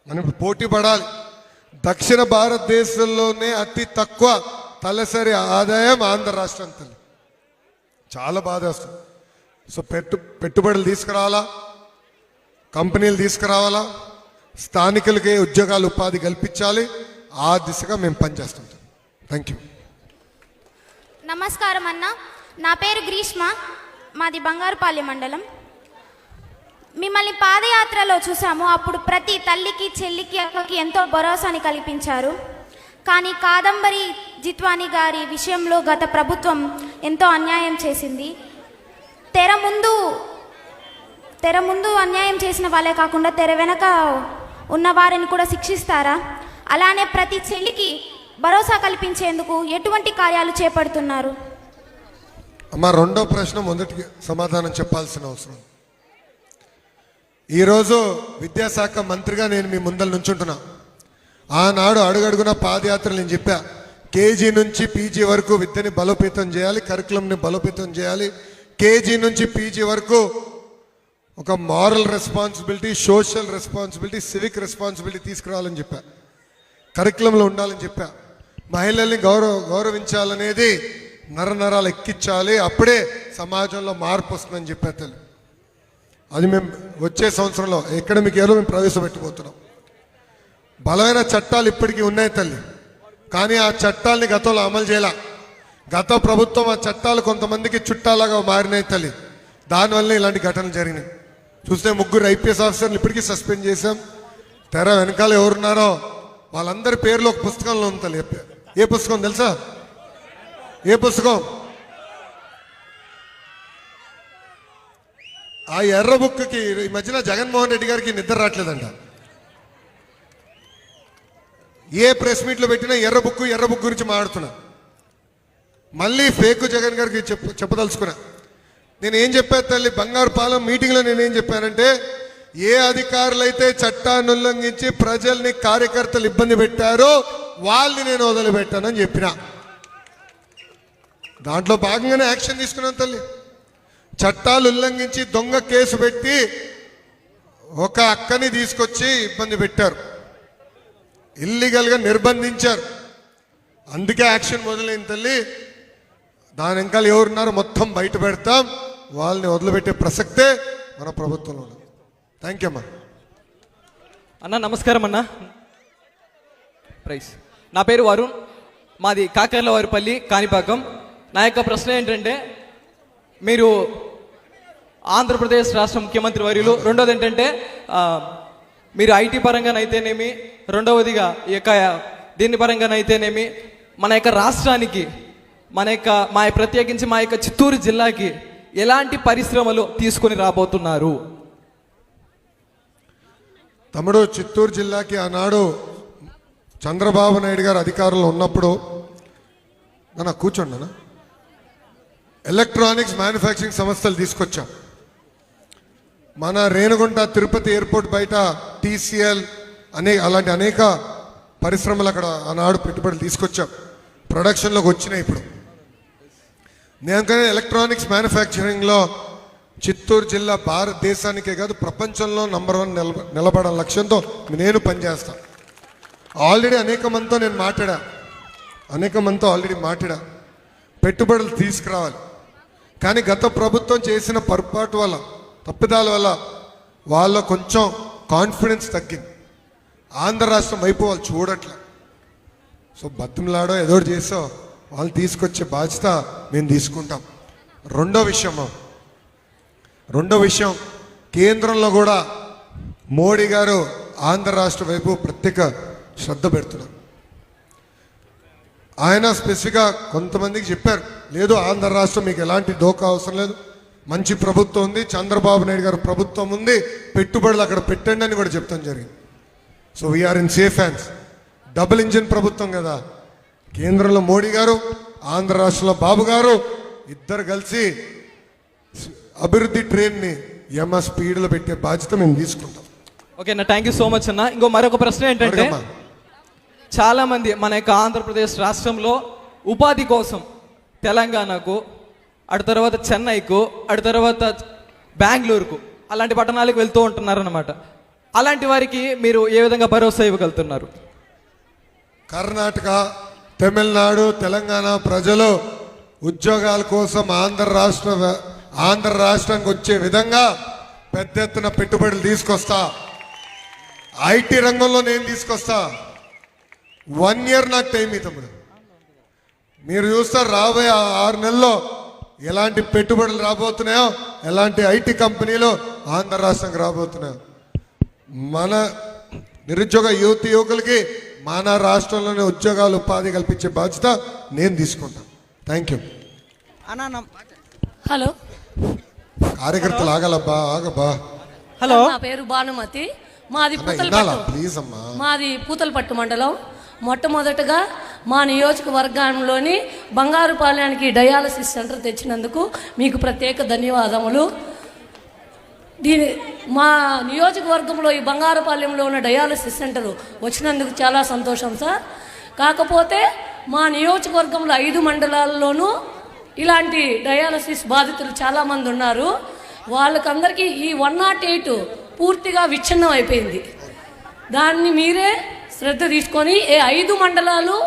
మనం పోటీ పడాలి. దక్షిణ భారతదేశంలోనే అతి తక్కువ తలసరి ఆదాయం ఆంధ్ర రాష్ట్రం తల్లి. చాలా బాధ వస్తుంది. సో పెట్టుబడులు తీసుకురావాలా, కంపెనీలు తీసుకురావాలా, స్థానికులకే ఉద్యోగాలు ఉపాధి కల్పించాలి. ఆ దిశగా మేము పనిచేస్తుంటాం. Thank you. నమస్కారం అన్న, నా పేరు గ్రీష్మ, మాది బంగారుపాలెం మండలం. మిమ్మల్ని పాదయాత్రలో చూసాము. అప్పుడు ప్రతి తల్లికి, చెల్లికి, అక్కకి ఎంతో భరోసాని కల్పించారు. కానీ కాదంబరి జిత్వాని గారి విషయంలో గత ప్రభుత్వం ఎంతో అన్యాయం చేసింది. తెర ముందు అన్యాయం చేసిన వాళ్ళే కాకుండా తెర వెనక ఉన్న వారిని కూడా శిక్షిస్తారా? అలానే ప్రతి చెల్లికి భరోసా కల్పించేందుకు ఎటువంటి కార్యాలు చేపడుతున్నారు? అమ్మ, రెండో ప్రశ్న మొదటికి సమాధానం చెప్పాల్సిన అవసరం. ఈరోజు విద్యాశాఖ మంత్రిగా నేను మీ ముందర నుంచుంటున్నా. ఆనాడు అడుగడుగున పాదయాత్రలు నేను చెప్పా, కేజీ నుంచి పీజీ వరకు విద్యని బలోపేతం చేయాలి, కరికులంని బలోపేతం చేయాలి. కేజీ నుంచి పీజీ వరకు ఒక moral responsibility, social responsibility, civic responsibility తీసుకురావాలని చెప్పా. కరికులంలో ఉండాలని చెప్పా. మహిళల్ని గౌరవించాలనేది నరనరాలు ఎక్కించాలి, అప్పుడే సమాజంలో మార్పు వస్తుందని చెప్పా తల్లి. అది మేము వచ్చే సంవత్సరంలో అకాడమిక్ ఇయర్లో మేము ప్రవేశపెట్టబోతున్నాం. బలమైన చట్టాలు ఇప్పటికీ ఉన్నాయి తల్లి, కానీ ఆ చట్టాలని గతంలో అమలు చేయాల. గత ప్రభుత్వం ఆ చట్టాలు కొంతమందికి చుట్టాలాగా మారినాయి తల్లి. దానివల్ల ఇలాంటి ఘటనలు జరిగినాయి. చూస్తే 3 IPS ఆఫీసర్లు ఇప్పటికీ సస్పెండ్ చేశాం. తెర వెనకాల ఎవరున్నారో వాళ్ళందరి పేర్లు ఒక పుస్తకంలో ఉంది తల్లి. ఏ పుస్తకం తెలుసా? ఏ పుస్తకం? ఆ ఎర్ర బుక్కి ఈ మధ్యన జగన్మోహన్ రెడ్డి గారికి నిద్ర రావట్లేదంట. ఏ ప్రెస్ మీట్లో పెట్టినా ఎర్ర బుక్ గురించి మాట్లాడుతున్నా. మళ్ళీ ఫేకు జగన్ గారికి చెప్పదలుచుకున్నా. నేను ఏం చెప్పాను తల్లి, బంగారుపాలెం మీటింగ్లో నేనేం చెప్పానంటే, ఏ అధికారులైతే చట్టాన్ని ఉల్లంఘించి ప్రజల్ని, కార్యకర్తలు ఇబ్బంది పెట్టారో వాళ్ళని నేను వదిలిపెట్టానని చెప్పిన. దాంట్లో భాగంగానే యాక్షన్ తీసుకున్నాను తల్లి. చట్టాలు ఉల్లంఘించి దొంగ కేసు పెట్టి ఒక అక్కని తీసుకొచ్చి ఇబ్బంది పెట్టారు, ఇల్లీగల్గా నిర్బంధించారు. అందుకే యాక్షన్ మొదలైంది తల్లి. దాని వెనకాల ఎవరున్నారో మొత్తం బయట పెడతాం. వాళ్ళని వదిలిపెట్టే ప్రసక్తే మన ప్రభుత్వంలో ఉంది. థ్యాంక్ యూ అమ్మా. అన్న నమస్కారం అన్న. ప్రైస్. నా పేరు వరుణ్, మాది కాకర్లవారిపల్లి, కాణిపాకం. నా యొక్క ప్రశ్న ఏంటంటే, మీరు ఆంధ్రప్రదేశ్ రాష్ట్ర ముఖ్యమంత్రి వర్యులు. రెండోది ఏంటంటే, మీరు ఐటీ పరంగానైతేనేమి, రెండవదిగా ఈ యొక్క దీని పరంగానైతేనేమి, మన యొక్క రాష్ట్రానికి, ప్రత్యేకించి మా యొక్క చిత్తూరు జిల్లాకి ఎలాంటి పరిశ్రమలు తీసుకొని రాబోతున్నారు? తమ్ముడు, చిత్తూరు జిల్లాకి ఆనాడు చంద్రబాబు నాయుడు గారు అధికారంలో ఉన్నప్పుడు కూర్చోండి, ఎలక్ట్రానిక్స్ మ్యానుఫ్యాక్చరింగ్ సంస్థలు తీసుకొచ్చాం. మన రేణుగుంట తిరుపతి ఎయిర్పోర్ట్ బయట TCL అలాంటి అనేక పరిశ్రమలు అక్కడ ఆనాడు పెట్టుబడులు తీసుకొచ్చాం. ప్రొడక్షన్లోకి వచ్చినాయి. ఇప్పుడు నేను ఎలక్ట్రానిక్స్ మ్యానుఫ్యాక్చరింగ్లో చిత్తూరు జిల్లా భారతదేశానికే కాదు ప్రపంచంలో నంబర్ 1 నిలబడాల లక్ష్యంతో నేను పనిచేస్తాను. ఆల్రెడీ అనేక మందితో నేను మాట్లాడా, పెట్టుబడులు తీసుకురావాలి. కానీ గత ప్రభుత్వం చేసిన పొరపాటు వల్ల, తప్పిదాల వల్ల వాళ్ళ కొంచెం కాన్ఫిడెన్స్ తగ్గింది. ఆంధ్ర రాష్ట్రం వైపు వాళ్ళు చూడట్లే. సో బతుములాడో ఏదో చేసో వాళ్ళు తీసుకొచ్చే బాధ్యత మేము తీసుకుంటాం. రెండో విషయం కేంద్రంలో కూడా మోడీ గారు ఆంధ్ర రాష్ట్ర వైపు ప్రత్యేక శ్రద్ధ పెడుతున్నారు. ఆయన స్పెసిఫిక్గా కొంతమందికి చెప్పారు, లేదు ఆంధ్ర రాష్ట్రం మీకు ఎలాంటి దోకా అవసరం లేదు, మంచి ప్రభుత్వం ఉంది, చంద్రబాబు నాయుడు గారు ప్రభుత్వం ఉంది, పెట్టుబడులు అక్కడ పెట్టండి అని కూడా చెప్తాం జరిగింది. So we are in safe hands. Double engine ప్రభుత్వం కదా, కేంద్రంలో మోడీ గారు, ఆంధ్ర రాష్ట్రంలో బాబు గారు ఇద్దరు కలిసి అభివృద్ధి ట్రైన్ని స్పీడ్లో పెట్టే బాధ్యత మేము తీసుకుంటాం. ఓకే అన్న, థ్యాంక్ యూ సో మచ్ అన్న. ఇంకో మరొక ప్రశ్న ఏంటంటే, చాలా మంది మన యొక్క ఆంధ్రప్రదేశ్ రాష్ట్రంలో ఉపాధి కోసం తెలంగాణకు, అటు తర్వాత చెన్నైకు, అటు తర్వాత బెంగళూరుకు అలాంటి పట్టణాలకు వెళ్తూ ఉంటున్నారన్నమాట. అలాంటి వారికి మీరు ఏ విధంగా భరోసా ఇవ్వగలుగుతున్నారు? కర్ణాటక, తమిళనాడు, తెలంగాణ ప్రజలు ఉద్యోగాల కోసం ఆంధ్ర రాష్ట్రానికి వచ్చే విధంగా పెద్ద ఎత్తున పెట్టుబడులు తీసుకొస్తా. ఐటీ రంగంలో నేను తీసుకొస్తా. 1 year నాకు టైం తమ్ముడు. మీరు చూస్తారు రాబోయే 6 నెలల్లో ఎలాంటి పెట్టుబడులు రాబోతున్నాయో, ఎలాంటి ఐటీ కంపెనీలు ఆంధ్ర రాష్ట్రానికి రాబోతున్నాయో. మన నిరుద్యోగ యువకులకి మన రాష్ట్రంలోనే ఉద్యోగాలు, ఉపాధి కల్పించే బాధ్యత నేను తీసుకుంటాను. Thank you. హలో, కార్యకర్తలు ఆగబ్బా. హలో, నా పేరు భానుమతి. మాది పూతలపట్టు మండలం. మొట్టమొదటగా మా నియోజకవర్గంలోని బంగారుపాలెంకి డయాలసిస్ సెంటర్ తెచ్చినందుకు మీకు ప్రత్యేక ధన్యవాదములు. మా నియోజకవర్గంలో ఈ బంగారుపాలెంలో ఉన్న డయాలసిస్ సెంటర్ వచ్చినందుకు చాలా సంతోషం సార్. కాకపోతే మా నియోజకవర్గంలో 5 మండలాల్లోనూ ఇలాంటి డయాలసిస్ బాధితులు చాలామంది ఉన్నారు. వాళ్ళకందరికీ ఈ 108 పూర్తిగా విచ్ఛిన్నం అయిపోయింది. దాన్ని మీరే శ్రద్ధ తీసుకొని 5 మండలాలు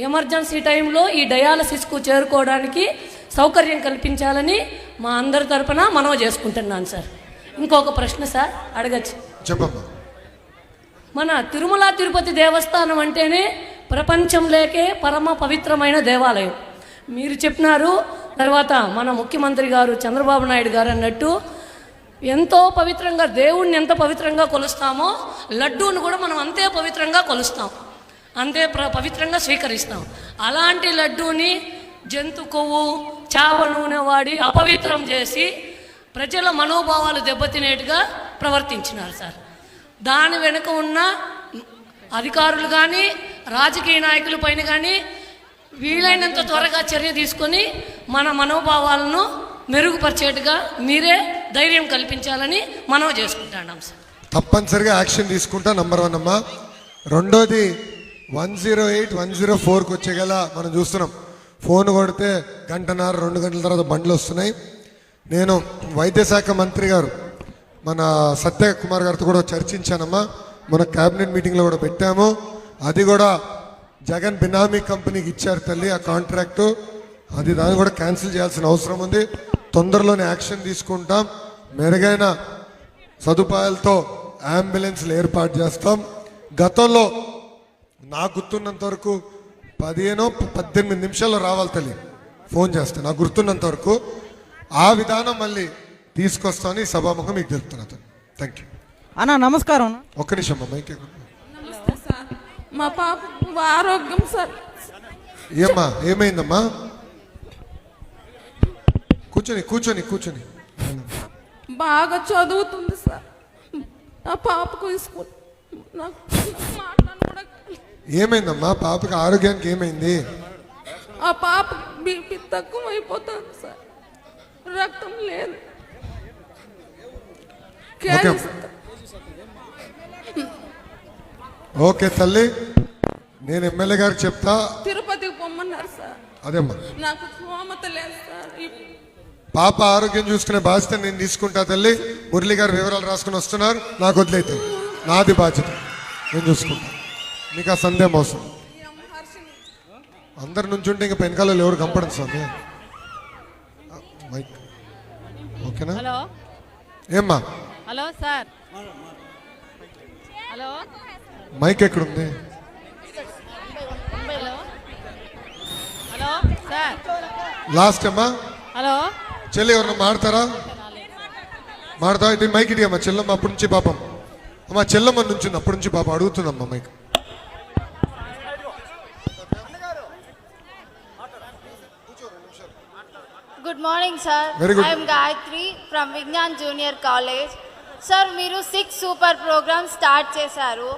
ఎమర్జెన్సీ టైంలో ఈ డయాలసిస్కు చేరుకోవడానికి సౌకర్యం కల్పించాలని మా అందరి తరపున మనవి చేసుకుంటున్నాను సార్. ఇంకొక ప్రశ్న సార్ అడగచ్చు? చెప్పమ్మా. మన తిరుమల తిరుపతి దేవస్థానం అంటేనే ప్రపంచంలోకే పరమ పవిత్రమైన దేవాలయం. మీరు చెప్పినారు, తర్వాత మన ముఖ్యమంత్రి గారు చంద్రబాబు నాయుడు గారు అన్నట్టు ఎంతో పవిత్రంగా, దేవుణ్ణి ఎంత పవిత్రంగా కొలుస్తామో లడ్డూను కూడా మనం అంతే పవిత్రంగా కొలుస్తాం, అంతే పవిత్రంగా స్వీకరిస్తాం. అలాంటి లడ్డూని జంతు కొవ్వు, చావ నూనె వాడి అపవిత్రం చేసి ప్రజల మనోభావాలు దెబ్బతినేట్టుగా ప్రవర్తించినారు సార్. దాని వెనుక ఉన్న అధికారులు కానీ, రాజకీయ నాయకుల పైన కానీ వీలైనంత త్వరగా చర్య తీసుకొని మన మనోభావాలను మెరుగుపరిచేట్టుగా మీరే ధైర్యం కల్పించాలని మనవి చేసుకుంటున్నాం సార్. తప్పనిసరిగా యాక్షన్ తీసుకుంటా. నంబర్ 1 అమ్మా. రెండోది 108, 104కి వచ్చేగల మనం చూస్తున్నాం. ఫోన్ కొడితే 1.5, 2 గంటల తర్వాత బండ్లు వస్తున్నాయి. నేను వైద్య శాఖ మంత్రి గారు మన సత్యకుమార్ గారితో కూడా చర్చించానమ్మా. మన క్యాబినెట్ మీటింగ్లో కూడా పెట్టాము. అది కూడా జగన్ బినామీ కంపెనీకి ఇచ్చారు తల్లి ఆ కాంట్రాక్టు. దాన్ని కూడా క్యాన్సిల్ చేయాల్సిన అవసరం ఉంది. తొందరలోనే యాక్షన్ తీసుకుంటాం. మెరుగైన సదుపాయాలతో అంబులెన్స్లు ఏర్పాటు చేస్తాం. గతంలో నాకు గుర్తున్నంత వరకు 15-18 నిమిషాల్లో రావాలి తల్లి, ఫోన్ చేస్తాను నాకు గుర్తున్నంత వరకు. ఆ విధానం మళ్ళీ తీసుకొస్తామని సభాముఖం మీకు తెలుపుతున్నా. థ్యాంక్ యూ అన్న. నమస్కారం. ఒక్క నిమిషం అమ్మా. మా పాప ఆరోగ్యం సార్. ఏమ్మా, ఏమైందమ్మా? కూర్చొని బాగా చదువుతుంది సార్. ఆ పాపకు నాకు మాట్లాడను కూడా. ఏమైందమ్మా పాపకి ఆరోగ్యానికి ఏమైంది? ఆ పాప బీపీ తక్కువ అయిపోతుంది సార్, రక్తం లేదు. ఓకే తల్లి, నేను ఎమ్మెల్యే గారికి చెప్తా. తిరుపతికి పొమ్మన్నారు సార్. అదేమ్మా, నాకు స్తోమత లేదు సార్. పాప ఆరోగ్యం చూసుకునే బాధ్యత నేను తీసుకుంటా తల్లి. మురళి గారు వివరాలు రాసుకుని వస్తున్నారు, నాకు వదిలేతే నాది బాధ్యత, నేను చూసుకుంటా. మీకు ఆ సందేహం అవసరం. అందరి నుంచి ఉంటే ఇంకా వెనకాల ఎవరు కంపడదు స్వామి. మైక్ ఓకేనా? హలో ఏమ్మా హలో సార్, హలో మైక్ ఎక్కడుంది? హలో సార్, లాస్ట్ అమ్మా. హలో చెల్లి ఎవరన్నా మాడతారా? మాడతావా? ఇది మైక్ ఇడి అమ్మా. చెల్లమ్మ అప్పటి నుంచి పాపం అమ్మా, చెల్లమ్మ నుంచి అప్పటి నుంచి పాపం అడుగుతుందమ్మా mike. Good morning sir. Very good. I'm Gayatri from Vignan junior college. Sir, మీరు 6 సూపర్ ప్రోగ్రామ్ స్టార్ట్ చేశారు.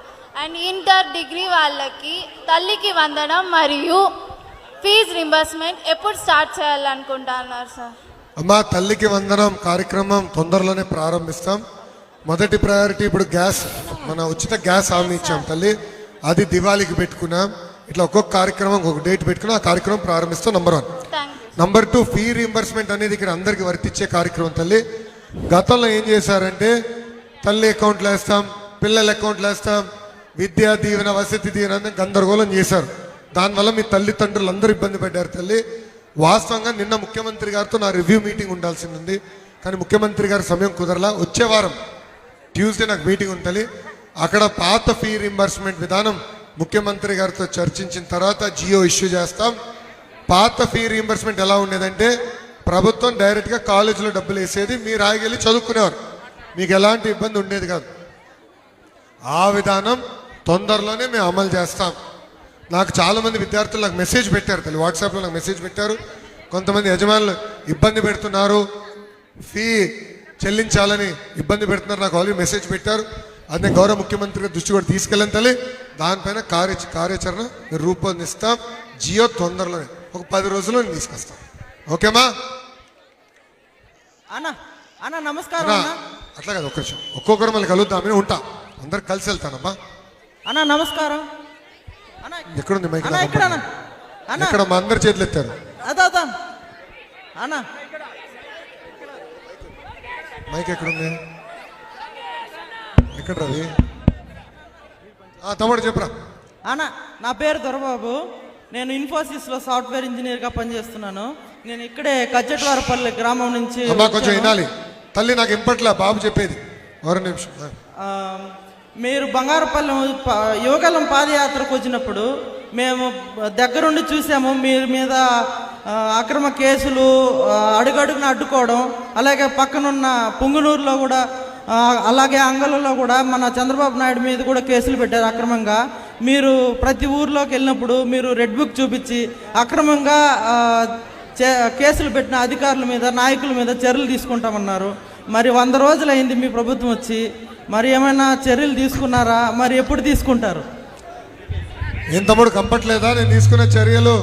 అండ్ ఇంటర్ డిగ్రీ వాళ్ళకి తల్లికి వందనం మరియు ఫీజు రింబర్స్మెంట్ ఎప్పుడు స్టార్ట్ చేయాలనుకుంటున్నారు సార్? అమ్మా, తల్లికి వందనం కార్యక్రమం తొందరలోనే ప్రారంభిస్తాం. మొదటి ప్రయారిటీ ఇప్పుడు గ్యాస్, మన ఉచిత గ్యాస్ హామీ ఇచ్చాం తల్లి, అది దివాళీకి పెట్టుకున్నాం. ఇట్లా ఒక్కొక్క కార్యక్రమం ఒక్కొక్క డేట్ పెట్టుకుని ఆ కార్యక్రమం ప్రారంభిస్తాం. నంబర్ 1. నంబర్ 2, ఫీ రీంబర్స్మెంట్ అనేది ఇక్కడ అందరికి వర్తించే కార్యక్రమం తల్లి. గతంలో ఏం చేశారంటే తల్లి అకౌంట్లు వేస్తాం, పిల్లల అకౌంట్లు వేస్తాం, విద్యా దీవెన, వసతి దీవెన అని గందరగోళం చేశారు. దానివల్ల మీ తల్లిదండ్రులు అందరూ ఇబ్బంది పడ్డారు తల్లి. వాస్తవంగా నిన్న ముఖ్యమంత్రి గారితో నా రివ్యూ మీటింగ్ ఉండాల్సింది ఉంది, కానీ ముఖ్యమంత్రి గారి సమయం కుదరలా. వచ్చే వారం ట్యూస్డే నాకు మీటింగ్ ఉంటుంది. అక్కడ పాత ఫీ రీంబర్స్మెంట్ విధానం ముఖ్యమంత్రి గారితో చర్చించిన తర్వాత జియో ఇష్యూ చేస్తాం. పాత ఫీ రీంబర్స్మెంట్ ఎలా ఉండేదంటే ప్రభుత్వం డైరెక్ట్గా కాలేజీలో డబ్బులు వేసేది, మీరు ఆగివెళ్ళి చదువుకునేవారు, మీకు ఎలాంటి ఇబ్బంది ఉండేది కాదు. ఆ విధానం తొందరలోనే మేము అమలు చేస్తాం. నాకు చాలామంది విద్యార్థులు నాకు మెసేజ్ పెట్టారు తల్లి, వాట్సాప్లో నాకు మెసేజ్ పెట్టారు. కొంతమంది యజమానులు ఇబ్బంది పెడుతున్నారు, ఫీ చెల్లించాలని ఇబ్బంది పెడుతున్నారు, నాకు ఆల్రెడీ మెసేజ్ పెట్టారు. అది నేను గౌరవ ముఖ్యమంత్రి దృష్టి కూడా తీసుకెళ్ళాను తల్లి. దానిపైన కార్యాచరణ మేము రూపొందిస్తాం. జియో తొందరలోనే ఒక 10 రోజుల్లో నేను తీసుకొస్తాం. ఓకేమా? అన్న అన్న నమస్కారం అన్న. అట్లా కాదు, ఒక్క నిమిషం, ఒక్కొక్కరు మళ్ళీ కలుద్దామని ఉంటా, అందరు కలిసి వెళ్తానమ్మా. అన్న నమస్కారం. ఎక్కడుంది మైక్? ఇక్కడ ఇక్కడ మా అందరి చేతులు ఎత్తారు. అదా అన్న మైక్ ఎక్కడుంది? ఎక్కడ రవి? తమ్ముడు చెప్పరా. అన్న, నా పేరు దొరబాబు, నేను ఇన్ఫోసిస్లో సాఫ్ట్వేర్ ఇంజనీర్గా పనిచేస్తున్నాను. నేను ఇక్కడే కచ్చటివారపల్లి గ్రామం నుంచి. అమ్మా కొంచెం వినాలి తల్లి, నాకు ఇంపట్లే బాబు చెప్పేది. ఒక నిమిషం. మీరు బంగారపల్లి యువగలం పాదయాత్రకు వచ్చినప్పుడు మేము దగ్గరుండి చూసాము. మీరు మీద అక్రమ కేసులు అడుగడుగున అడ్డుకోవడం, అలాగే పక్కనున్న పుంగునూరులో కూడా, అలాగే అంగళంలో కూడా మన చంద్రబాబు నాయుడు మీద కూడా కేసులు పెట్టారు అక్రమంగా. మీరు ప్రతి ఊర్లోకి వెళ్ళినప్పుడు మీరు రెడ్ బుక్ చూపించి అక్రమంగా కేసులు పెట్టిన అధికారుల మీద, నాయకుల మీద చర్యలు తీసుకుంటామన్నారు. మరి 100 రోజులైంది మీ ప్రభుత్వం వచ్చి, మరి ఏమైనా చర్యలు తీసుకున్నారా? మరి ఎప్పుడు తీసుకుంటారు? ఏం తమ్ముడు కంపట్లేదా నేను తీసుకున్న చర్యలు?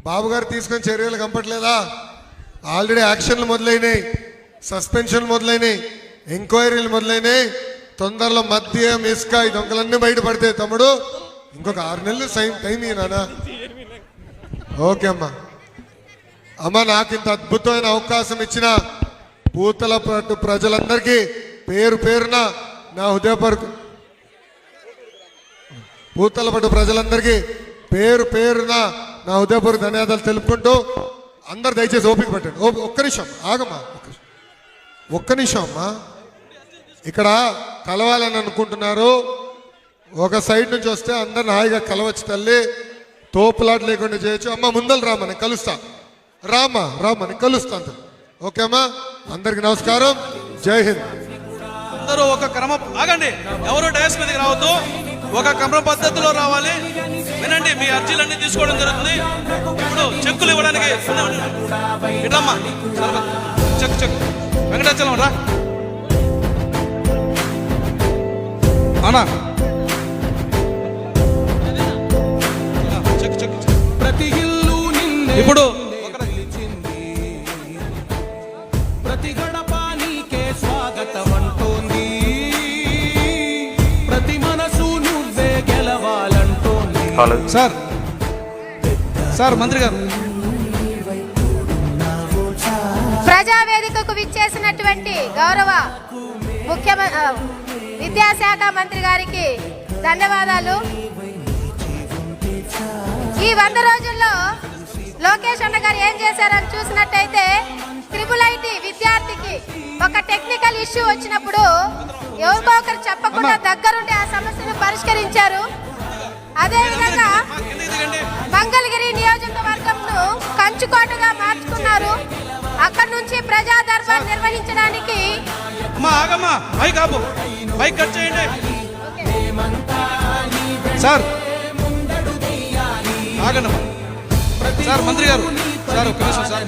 బాబు గారు తీసుకున్న చర్యలు కంపట్లేదా? ఆల్రెడీ యాక్షన్లు మొదలైనాయి, సస్పెన్షన్లు మొదలైనాయి, ఎంక్వైరీలు మొదలైనాయి. తొందరలో మద్యం, ఇసుక, ఈ దొంగలన్నీ బయటపడతాయి తమ్ముడు. ఇంకొక 6 నెలలు టైం ఇయ్యనా? ఓకే అమ్మా. అమ్మ, నాకు ఇంత అద్భుతమైన అవకాశం ఇచ్చిన పూతలపట్టు ప్రజలందరికీ పేరు పేరున నా హృదయపూర్వక, పూతలపట్టు ప్రజలందరికీ పేరు పేరున నా హృదయపూర్వక ధన్యవాదాలు తెలుపుకుంటూ, అందరు దయచేసి ఓపిక పెట్టండి. ఒక్క నిమిషం ఆగమ్మా, ఒక్క నిమిషం అమ్మా. ఇక్కడ కలవాలని అనుకుంటున్నారు, ఒక సైడ్ నుంచి వస్తే అందరిని హాయిగా కలవచ్చు తల్లి, తోపులాట లేకుండా చేయొచ్చు. అమ్మ ముందలు రామ్మా, నేను కలుస్తా. రామ్మా నేను కలుస్తాను. ఓకే అమ్మా, అందరికి నమస్కారం, జై హింద్. అందరూ ఒక క్రమ, ఆగండి, ఎవరు డయాస్ మీదకి రావద్దు, ఒక క్రమ పద్ధతిలో రావాలి. వినండి, మీ అర్జీలన్నీ తీసుకోవడం జరుగుతుంది. ఇప్పుడు చెక్కులు ఇవ్వడానికి ఇట్లమ్మా, చెక్ వెంకటాచలం రా. అన్నా ప్రతి ఇల్లు నిన్నే ఇప్పుడు ప్రతి గడప నీకే స్వాగతం అంటోంది, ప్రతి మనసు నువ్వే గెలవాలంటోంది. సార్ మంత్రి గారు ప్రజావేదికకు విచ్చేసినటువంటి గౌరవ విద్యాశాఖ మంత్రి గారికి ధన్యవాదాలు. ఈ 100 రోజుల్లో లోకేష్ అన్న గారు ఏం చేశారని చూసినట్టయితే IIIT విద్యార్థికి ఒక టెక్నికల్ ఇష్యూ వచ్చినప్పుడు ఎవరికో ఒకరు చెప్పకుండా దగ్గరుండి ఆ సమస్యను పరిష్కరించారు. అదేవిధంగా మంగళగిరి నియోజకవర్గంను కంచుకోటగా మార్చుకున్నారు. అక్కడి నుంచి ప్రజా దర్బార్ నిర్వహించడానికి సార్ ఆగండి సార్ మంత్రి గారు సార్ ఒక్క నిమిషం సార్